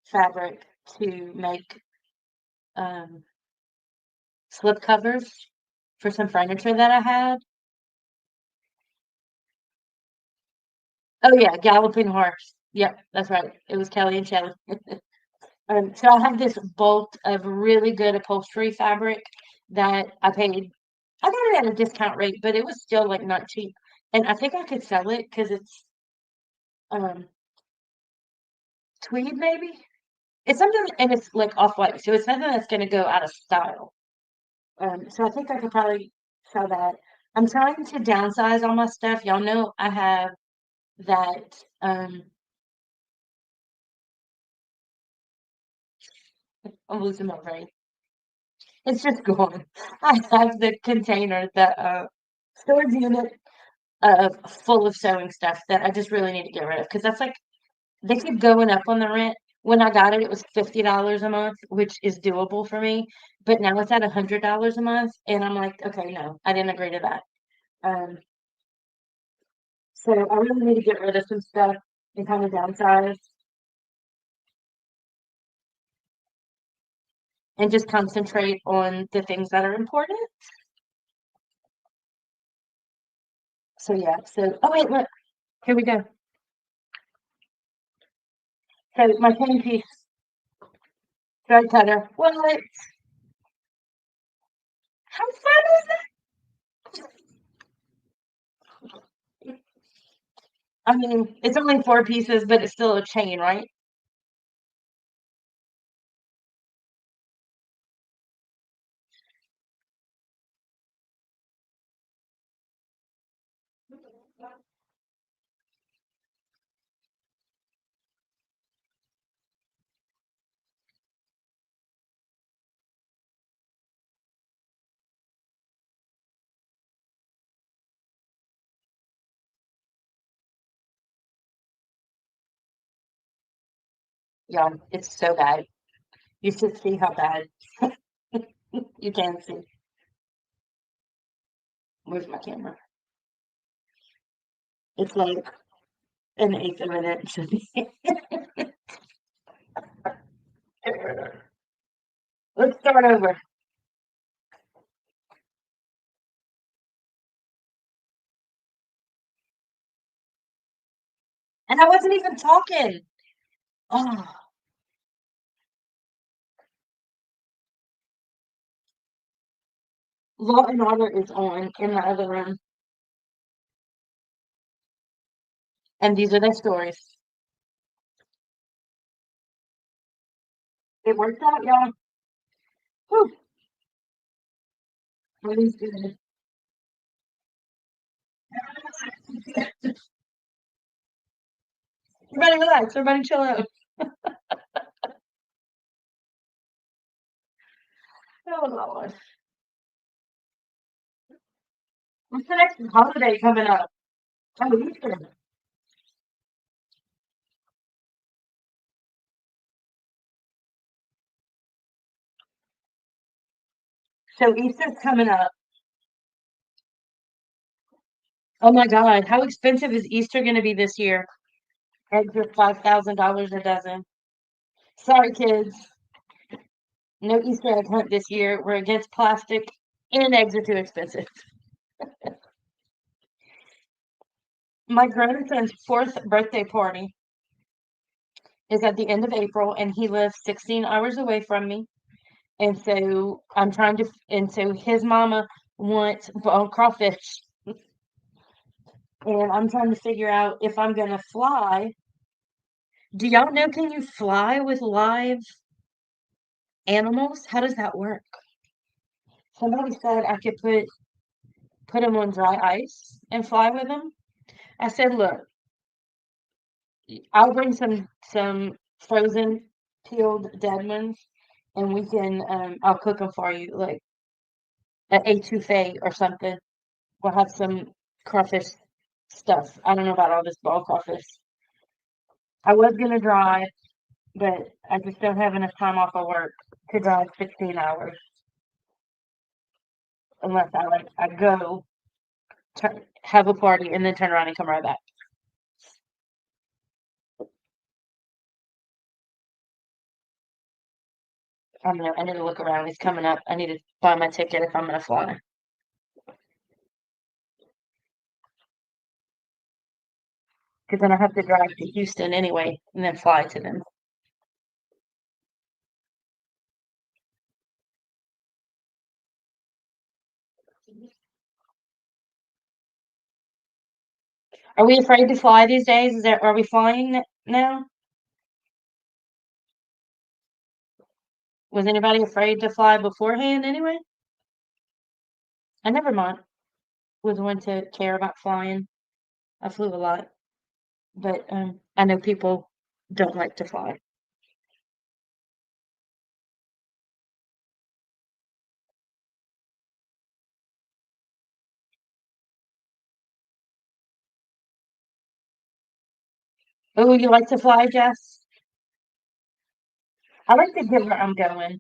fabric to make um, slip covers for some furniture that I had. Oh yeah, Galloping Horse. Yep, that's right. It was Kelly and Shelley. So I have this bolt of really good upholstery fabric that I paid. I got it at a discount rate, but it was still like not cheap. And I think I could sell it because it's um tweed maybe. It's something and it's like off-white, so it's something that's gonna go out of style. So I think I could probably sell that. I'm trying to downsize all my stuff. Y'all know I have that I'm losing my brain. It's just gone. I have the container, the storage unit full of sewing stuff that I just really need to get rid of because that's like they keep going up on the rent. When I got it, it was $50 a month, which is doable for me. But now it's at $100 a month, and I'm like, okay, no, I didn't agree to that. Um, so I really need to get rid of some stuff and kind of downsize and just concentrate on the things that are important. So yeah. So oh wait, look, here we go. So my 10-piece thread cutter. What? How fun is that? I mean, it's only 4 pieces, but it's still a chain, right? Yeah, it's so bad. You should see how bad you can see. Where's my camera? It's like an eighth of an inch. Let's start over. And I wasn't even talking. Oh, Law and Order is on in the other room. And these are their stories. It worked out, y'all. Whew, really good. Everybody relax. Everybody chill out. Oh, Lord. What's the next holiday coming up? Oh, Easter. So Easter's coming up. Oh my God. How expensive is Easter going to be this year? Eggs are $5,000 a dozen. Sorry, kids. No Easter egg hunt this year. We're against plastic and eggs are too expensive. My grandson's fourth birthday party is at the end of April, and he lives 16 hours away from me. And so I'm trying to, and so his mama wants crawfish. And I'm trying to figure out if I'm going to fly. Do y'all know, can you fly with live animals? How does that work? Somebody said I could put them on dry ice and fly with them. I said, look, I'll bring some frozen peeled dead ones, and we can I'll cook them for you, like an etouffee or something. We'll have some crawfish stuff. I don't know about all this ball crawfish. I was gonna drive, but I just don't have enough time off of work to drive 16 hours unless I go have a party and then turn around and come right back. I don't know. I need to look around. He's coming up. I need to buy my ticket if I'm gonna fly. Because then I have to drive to Houston anyway and then fly to them. Are we afraid to fly these days? Are we flying now? Was anybody afraid to fly beforehand anyway? I never mind was one to care about flying. I flew a lot, but I know people don't like to fly. Oh, you like to fly, Jess? I like to get where I'm going.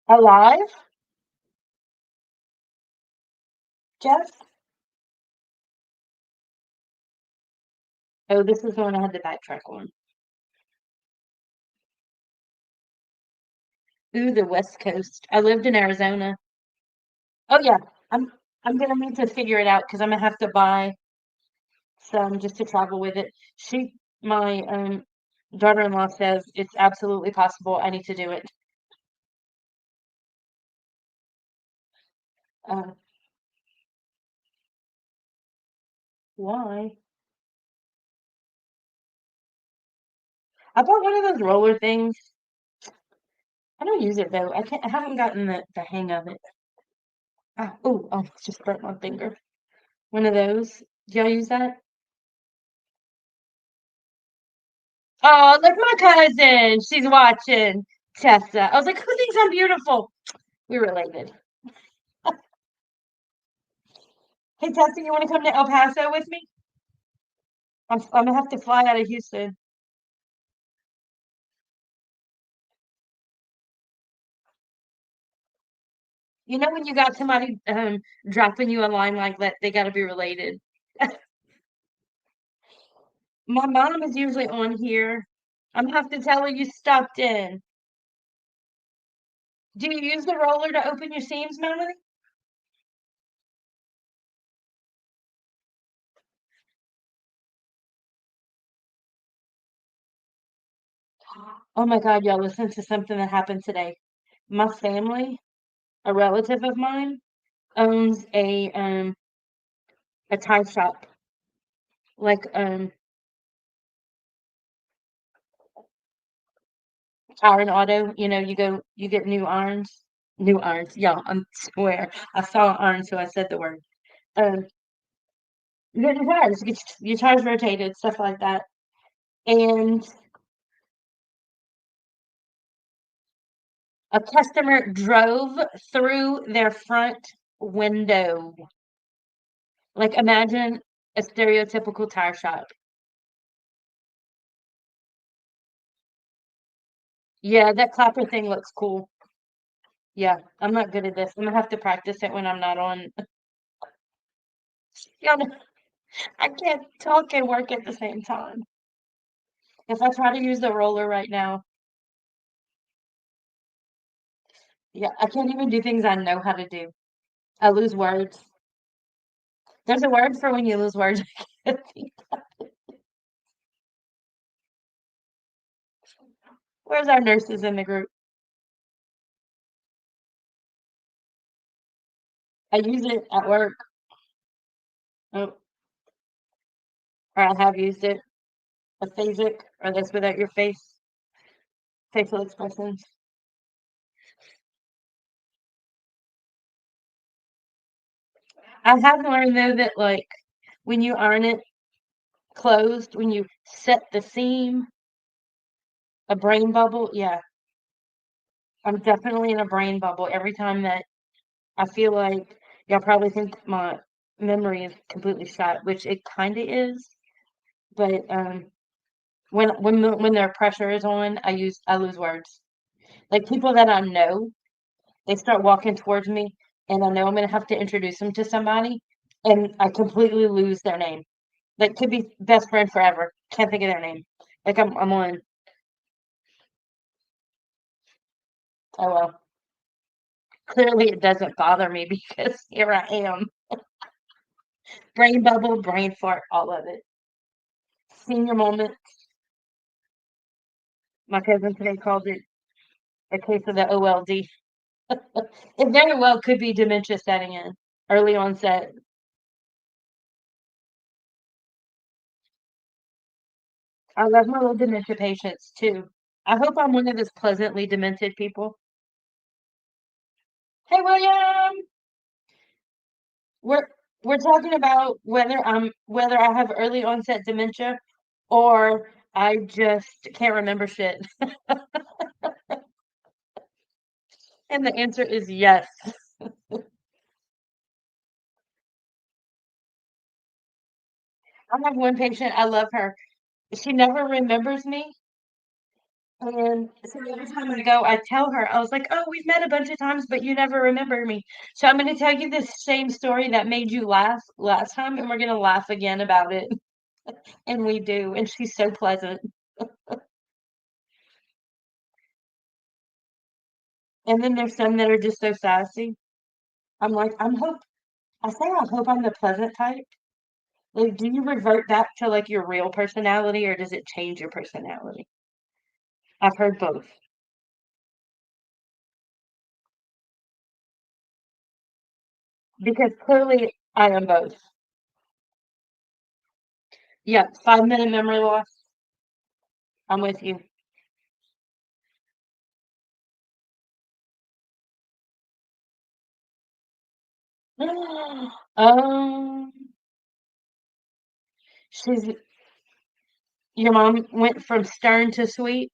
Alive, Jess? Oh, this is the one I had to backtrack on. Ooh, the West Coast. I lived in Arizona. Oh yeah, I'm I'm gonna need to figure it out because I'm gonna have to buy some just to travel with it. My daughter-in-law says it's absolutely possible. I need to do it. Uh, why? I bought one of those roller things. I don't use it though. I haven't gotten the hang of it. Oh, just burnt my finger. One of those. Do y'all use that? Oh, look, my cousin. She's watching Tessa. I was like, who thinks I'm beautiful? We're related. Hey, Tessa, you want to come to El Paso with me? I'm gonna have to fly out of Houston. You know when you got somebody dropping you a line like that, they got to be related. My mom is usually on here. I'm gonna have to tell her you stopped in. Do you use the roller to open your seams, Melanie? Oh my God, y'all, listen to something that happened today. My family, a relative of mine, owns a tie shop. Like iron auto, you get new irons. New irons. Yeah, I swear. I saw iron, so I said the word. Um, you get new tires, get your tires rotated, stuff like that. And a customer drove through their front window. Like imagine a stereotypical tire shop. Yeah, that clapper thing looks cool. Yeah, I'm not good at this. I'm gonna have to practice it when I'm not on. Yeah, I can't talk and work at the same time. If I try to use the roller right now, yeah, I can't even do things I know how to do. I lose words. There's a word for when you lose words. Where's our nurses in the group? I use it at work. Oh, or I have used it. A phasic, or that's without your face, facial expressions. I have learned though that like when you iron it closed, when you set the seam, a brain bubble, yeah, I'm definitely in a brain bubble every time that I feel like y'all probably think my memory is completely shot, which it kind of is. But when their pressure is on, I lose words. Like people that I know, they start walking towards me, and I know I'm gonna have to introduce them to somebody, and I completely lose their name. Like could be best friend forever. Can't think of their name. Like I'm on. Oh well. Clearly, it doesn't bother me because here I am. Brain bubble, brain fart, all of it. Senior moment. My cousin today called it a case of the OLD. It very well could be dementia setting in, early onset. I love my little dementia patients too. I hope I'm one of those pleasantly demented people. Hey, William, we're we're talking about whether I have early onset dementia or I just can't remember shit. And the answer is yes. I have one patient, I love her. She never remembers me. And so every time I go, I tell her, I was like, oh, we've met a bunch of times, but you never remember me. So I'm going to tell you the same story that made you laugh last time, and we're going to laugh again about it. And we do. And she's so pleasant. And then there's some that are just so sassy. I'm like, I hope I'm the pleasant type. Like, do you revert back to like your real personality or does it change your personality? I've heard both. Because clearly I am both. Yeah, 5 minute memory loss. I'm with you. Um, she's your mom went from stern to sweet.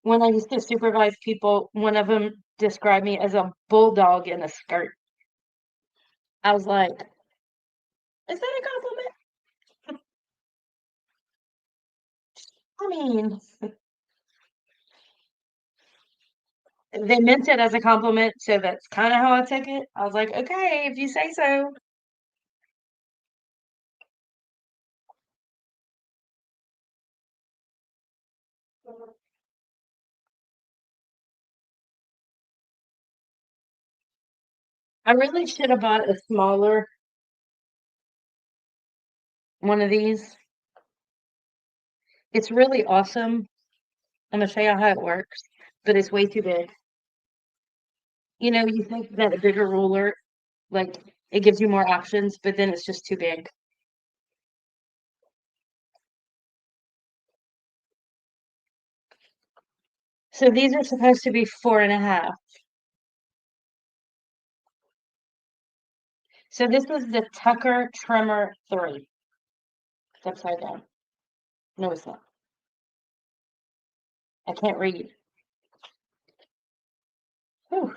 When I used to supervise people, one of them described me as a bulldog in a skirt. I was like, is that a compliment? I mean, they meant it as a compliment, so that's kind of how I took it. I was like, okay, if you say so. I really should have bought a smaller one of these. It's really awesome. I'm gonna show you how it works, but it's way too big. You think that a bigger ruler, like, it gives you more options, but then it's just too big. So these are supposed to be 4.5. So this is the Tucker Trimmer 3. It's upside down. No, it's not. I can't read. Whew.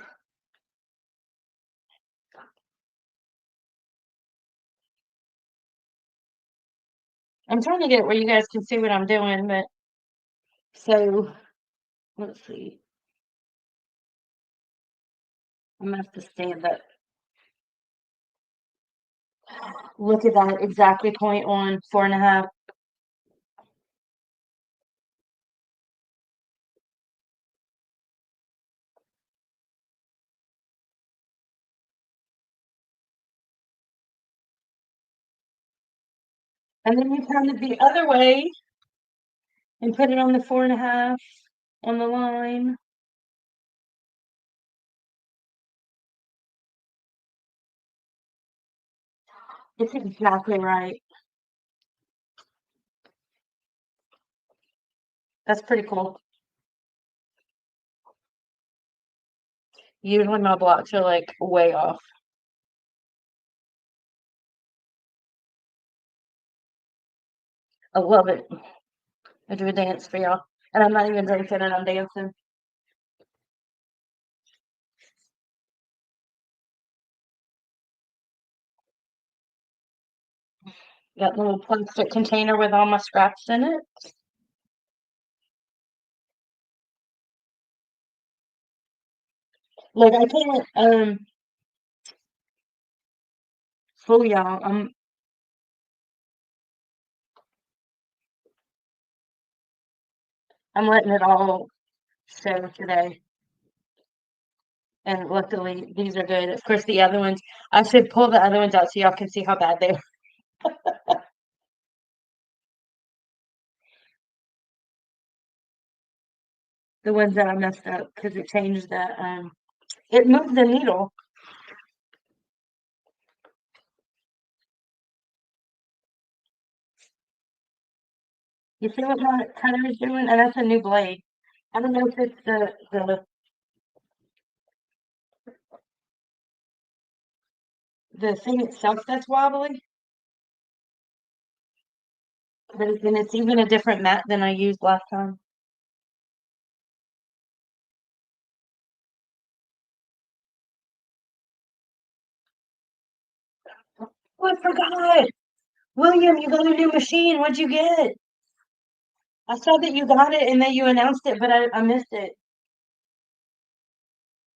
I'm trying to get it where you guys can see what I'm doing, but so let's see. I'm gonna have to stand up. Look at that, exactly point on 4.5. And then you turn it the other way and put it on the 4.5 on the line. It's exactly right. That's pretty cool. Usually my blocks are like way off. I love it. I do a dance for y'all. And I'm not even drinking and I'm dancing. Got the little plastic container with all my scraps in it. Like I can't fool y'all. I'm letting it all show today. And luckily these are good. Of course the other ones, I should pull the other ones out so y'all can see how bad they are. The ones that I messed up because it changed it moved the needle. You see what my cutter is doing? And that's a new blade. I don't know if it's the thing itself that's wobbly, but it's even a different mat than I used last time. Oh, I forgot. William, you got a new machine. What'd you get? I saw that you got it and that you announced it, but I missed it.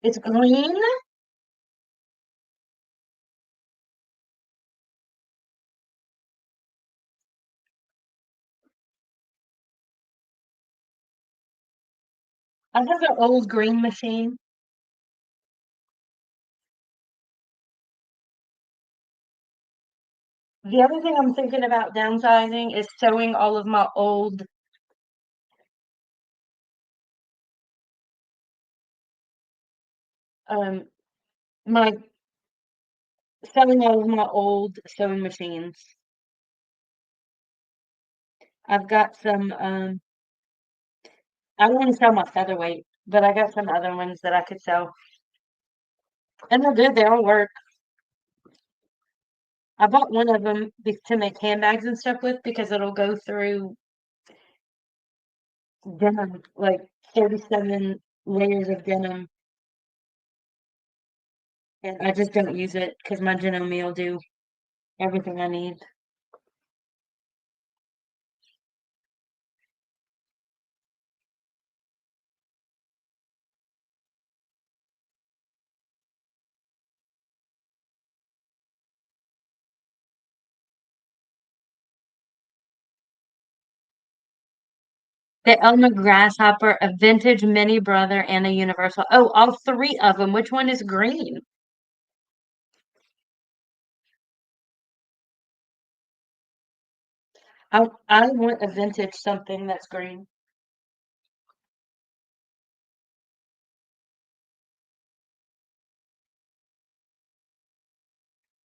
It's green. I have an old green machine. The other thing I'm thinking about downsizing is sewing all of my old um my selling all of my old sewing machines. I've got some I don't want to sell my featherweight, but I got some other ones that I could sell. And they're good, they all work. I bought one of them to make handbags and stuff with because it'll go through denim, like 37 layers of denim. And I just don't use it because my denim will do everything I need. The Elma Grasshopper, a vintage mini brother, and a universal. Oh, all three of them. Which one is green? I want a vintage something that's green.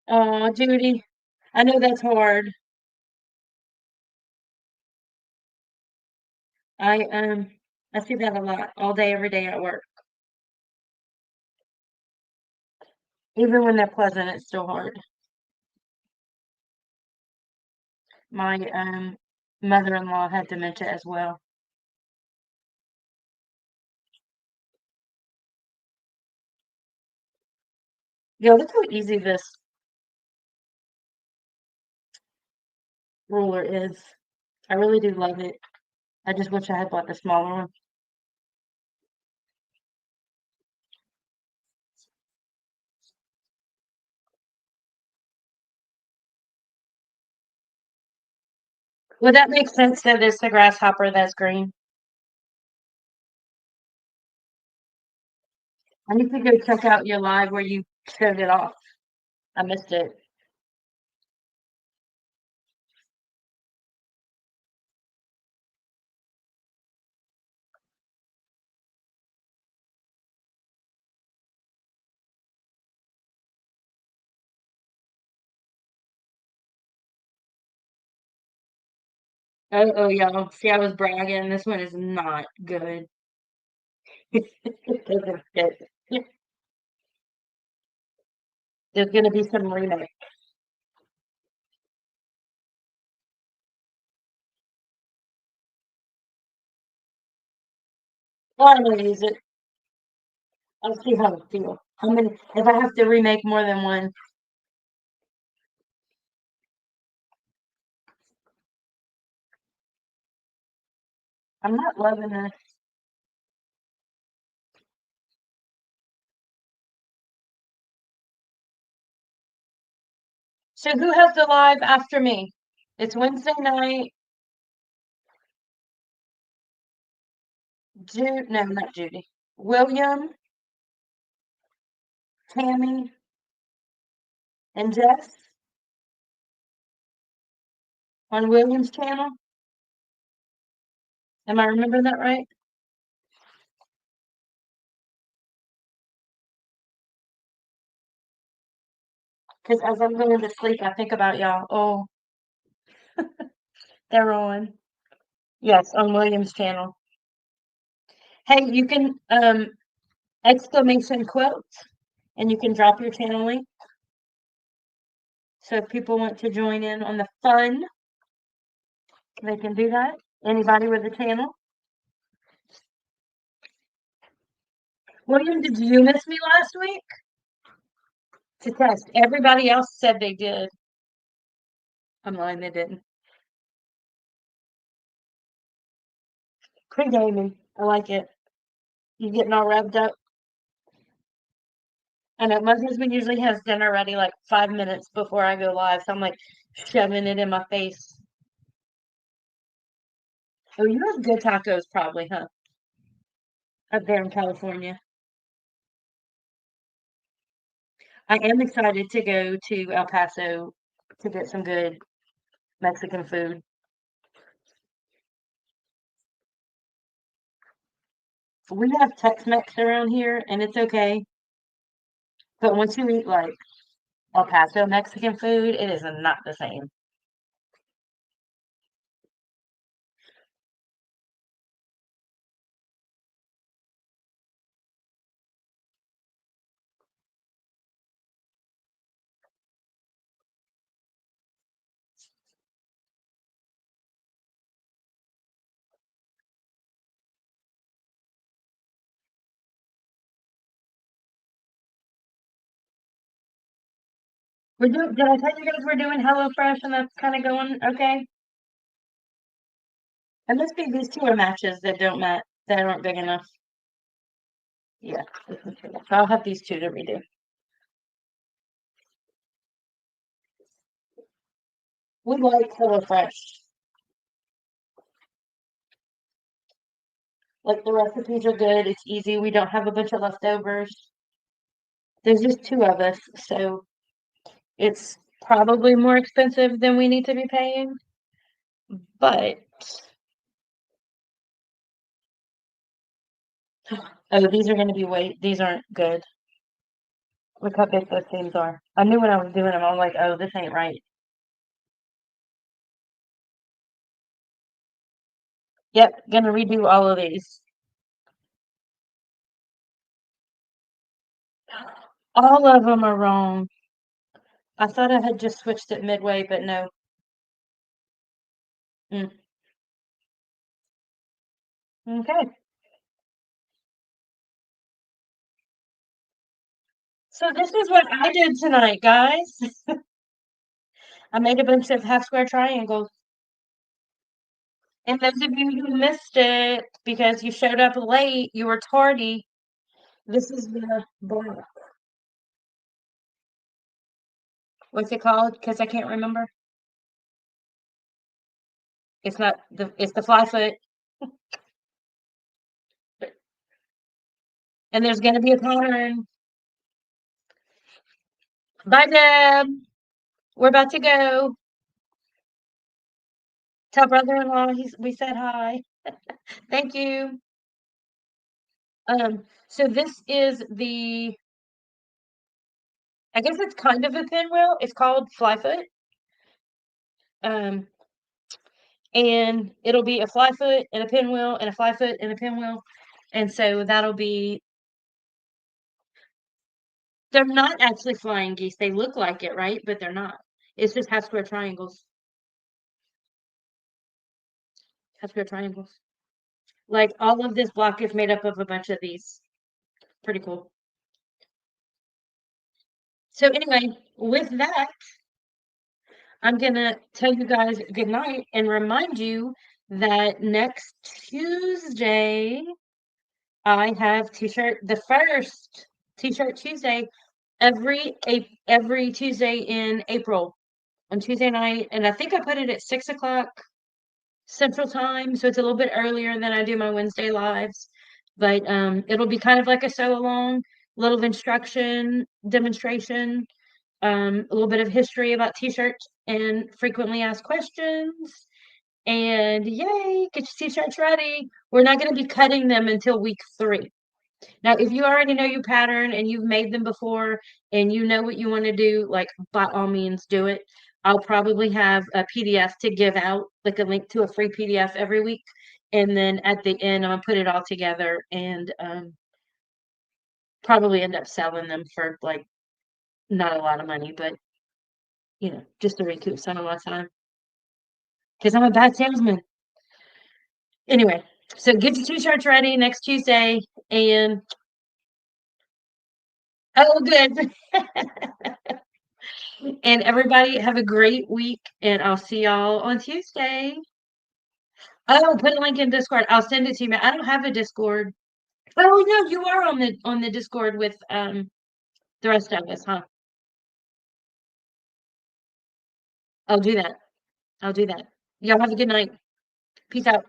Oh, Judy, I know that's hard. I see that a lot, all day, every day at work. Even when they're pleasant, it's still hard. My mother-in-law had dementia as well. Yo, look how easy this ruler is. I really do love it. I just wish I had bought the smaller one. Would that make sense that it's the grasshopper that's green? I need to go check out your live where you showed it off. I missed it. Oh, oh, y'all. See, I was bragging. This one is not good. It doesn't fit. There's going to be some remake. Well, I'm going to use it. I'll see how it feels. How many, if I have to remake more than one, I'm not loving this. So who has the live after me? It's Wednesday night. No, not Judy. William, Tammy, and Jess on William's channel. Am I remembering that right? Because as I'm going to sleep, I think about y'all. Oh, they're on. Yes, on William's channel. Hey, you can exclamation quilt and you can drop your channel link. So if people want to join in on the fun, they can do that. Anybody with a channel. William, did you miss me last week? To test. Everybody else said they did. I'm lying, they didn't. Pre-gaming. I like it. You getting all revved up. I know my husband usually has dinner ready like 5 minutes before I go live, so I'm like shoving it in my face. Oh, you have good tacos probably, huh? Up there in California. I am excited to go to El Paso to get some good Mexican food. We have Tex-Mex around here and it's okay, but once you eat like El Paso Mexican food, it is not the same. Did I tell you guys we're doing HelloFresh and that's kind of going okay? It must be these two are matches that don't match, that aren't big enough. Yeah, I'll have these two to redo. We like HelloFresh. Like the recipes are good. It's easy. We don't have a bunch of leftovers. There's just two of us, so it's probably more expensive than we need to be paying. But oh, these are going to be these aren't good. Look how big those seams are. I knew when I was doing them, I was like, oh, this ain't right. Yep, gonna redo all of these. All of them are wrong. I thought I had just switched it midway, but no. Mm. Okay. So this is what I did tonight, guys. I made a bunch of half square triangles. And those of you who missed it because you showed up late, you were tardy. This is the block. What's it called? Because I can't remember. It's not it's the fly foot. And there's gonna be a pattern. Bye, Deb. We're about to go. Tell brother-in-law we said hi. Thank you. So this is I guess it's kind of a pinwheel. It's called fly foot. Um, and it'll be a fly foot and a pinwheel and a fly foot and a pinwheel. And so that'll be, they're not actually flying geese. They look like it, right? But they're not. It's just half square triangles. Half square triangles. Like all of this block is made up of a bunch of these. Pretty cool. So anyway, with that, I'm gonna tell you guys good night and remind you that next Tuesday I have the first t-shirt Tuesday every Tuesday in April on Tuesday night, and I think I put it at 6 o'clock Central Time, so it's a little bit earlier than I do my Wednesday lives. But it'll be kind of like a sew along, little of instruction, demonstration, a little bit of history about t-shirts and frequently asked questions. And yay, get your t-shirts ready. We're not going to be cutting them until week 3. Now, if you already know your pattern and you've made them before and you know what you want to do, like by all means do it. I'll probably have a PDF to give out, like a link to a free PDF every week. And then at the end, I'm gonna put it all together and probably end up selling them for like not a lot of money, but just to recoup some of my time. Because I'm a bad salesman. Anyway, so get your t-shirts ready next Tuesday and oh good. And everybody have a great week, and I'll see y'all on Tuesday. Oh, put a link in Discord. I'll send it to you. I don't have a Discord. Oh no, you are on the Discord with the rest of us, huh? I'll do that. I'll do that. Y'all have a good night. Peace out.